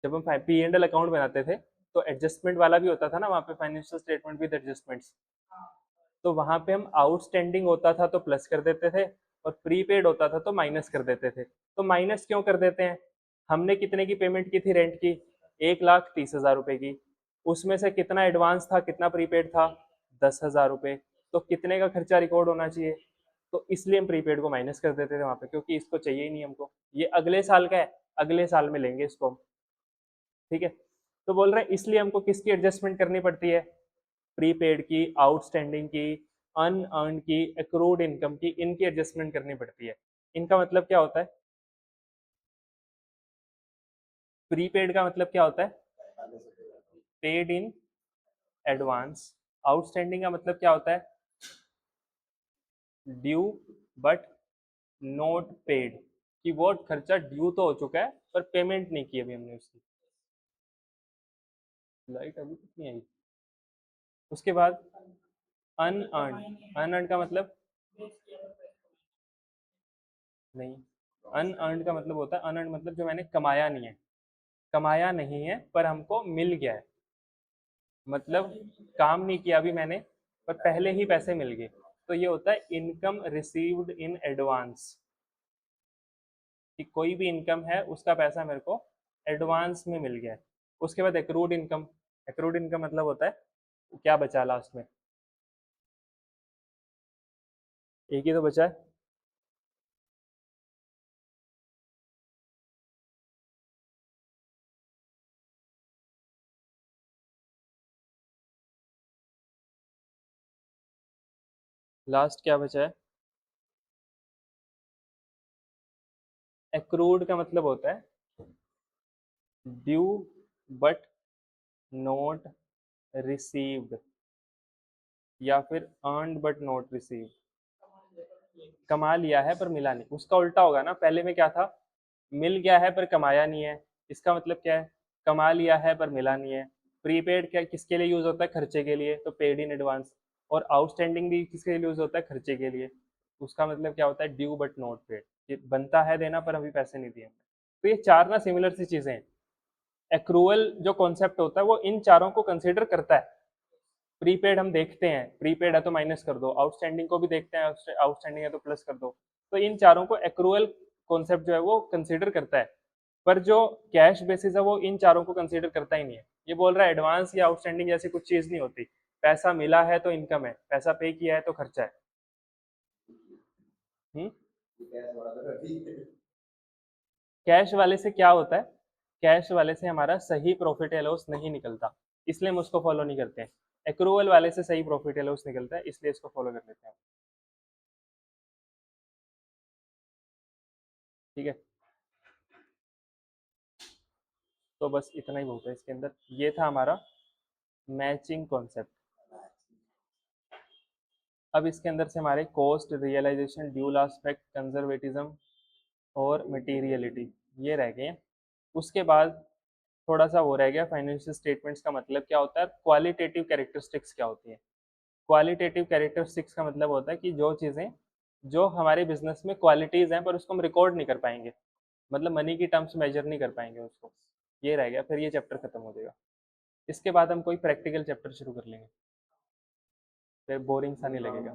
जब हम पी एंड एल अकाउंट बनाते थे तो एडजस्टमेंट वाला भी होता था ना वहाँ पे, फाइनेंशियल स्टेटमेंट विद एडजस्टमेंट्स। तो वहाँ पे हम आउटस्टैंडिंग होता था तो प्लस कर देते थे और प्रीपेड होता था तो माइनस कर देते थे। तो माइनस क्यों कर देते हैं? हमने कितने की पेमेंट की थी रेंट की? 1,30,000 रुपए की। उसमें से कितना एडवांस था, कितना प्रीपेड था? 10,000 रुपए। तो कितने का खर्चा रिकॉर्ड होना चाहिए? तो इसलिए हम प्रीपेड को माइनस कर देते थे वहाँ पे, क्योंकि इसको चाहिए ही नहीं हमको, ये अगले साल का है, अगले साल में लेंगे इसको हम। ठीक है, तो बोल रहे हैं इसलिए हमको किसकी एडजस्टमेंट करनी पड़ती है? प्रीपेड की, आउटस्टैंडिंग की, अनअर्न्ड की, एक्रूड इनकम की, इनकी एडजस्टमेंट करनी पड़ती है। इनका मतलब क्या होता है? प्रीपेड का मतलब क्या होता है? Paid in advance. आउटस्टैंडिंग का मतलब क्या होता है? ड्यू बट नॉट पेड, कि वो खर्चा ड्यू तो हो चुका है पर पेमेंट नहीं की अभी हमने उसकी। लाइट अभी तक नहीं आई। उसके बाद अनअर्न्ड। अनअर्न्ड का मतलब नहीं, अनअर्न्ड का मतलब होता है, अनअर्न्ड मतलब जो मैंने कमाया नहीं है, कमाया नहीं है पर हमको मिल गया है, मतलब काम नहीं किया अभी मैंने पर पहले ही पैसे मिल गए, तो ये होता है इनकम रिसीव्ड इन एडवांस, कि कोई भी इनकम है उसका पैसा मेरे को एडवांस में मिल गया है। उसके बाद एक्रूड इनकम। एक्रूड इनकम मतलब होता है क्या बचा लास्ट में, एक ही तो बचा है। लास्ट क्या बचा है? एक्रूड का मतलब होता है ड्यू बट नॉट रिसीव्ड, या फिर अर्नड बट नॉट रिसीव्ड। कमा लिया है पर मिला नहीं, उसका उल्टा होगा ना, पहले में क्या था? मिल गया है पर कमाया नहीं है। इसका मतलब क्या है? कमा लिया है पर मिला नहीं है। प्रीपेड क्या किसके लिए यूज होता है? खर्चे के लिए, तो पेड इन एडवांस। और आउटस्टैंडिंग भी किसके लिए यूज होता है? खर्चे के लिए। उसका मतलब क्या होता है? ड्यू बट नॉट पेड, ये बनता है देना पर अभी पैसे नहीं दिए। तो ये चार ना सिमिलर सी चीजें हैं। एक्रूअल जो कॉन्सेप्ट होता है वो इन चारों को कंसिडर करता है। प्रीपेड हम देखते हैं, प्रीपेड है तो माइनस कर दो, आउटस्टैंडिंग को भी देखते हैं, आउटस्टैंडिंग है तो प्लस कर दो। तो इन चारों को एक्रूअल कॉन्सेप्ट जो है वो कंसीडर करता है, पर जो कैश बेसिस है वो इन चारों को कंसीडर करता ही नहीं है। ये बोल रहा है एडवांस या आउटस्टैंडिंग जैसी कुछ चीज नहीं होती, पैसा मिला है तो इनकम है, पैसा पे किया है तो खर्चा है। हम्म। कैश वाले से क्या होता है? कैश वाले से हमारा सही प्रॉफिट या लॉस नहीं निकलता, इसलिए हम उसको फॉलो नहीं करते हैं। एक्रूवल वाले से सही प्रॉफिट या लॉस निकलता है, इसलिए इसको फॉलो कर लेते हैं। ठीक है, तो बस इतना ही बहुत है इसके अंदर। ये था हमारा मैचिंग कॉन्सेप्ट। अब इसके अंदर से हमारे cost, realisation, dual aspect, conservatism और मटेरियलिटी ये रह गए हैं। उसके बाद थोड़ा सा वो रह गया, फाइनेंशियल स्टेटमेंट्स का मतलब क्या होता है, क्वालिटेटिव कैरेक्टरिस्टिक्स क्या होती है। क्वालिटेटिव कैरेक्टरिस्टिक्स का मतलब होता है कि जो चीज़ें जो हमारे बिजनेस में क्वालिटीज़ हैं पर उसको हम रिकॉर्ड नहीं कर पाएंगे, मतलब मनी की टर्म्स मेजर नहीं कर पाएंगे उसको। ये रह गया, फिर ये चैप्टर खत्म हो जाएगा। इसके बाद हम कोई प्रैक्टिकल चैप्टर शुरू कर लेंगे, फिर बोरिंग सा नहीं लगेगा।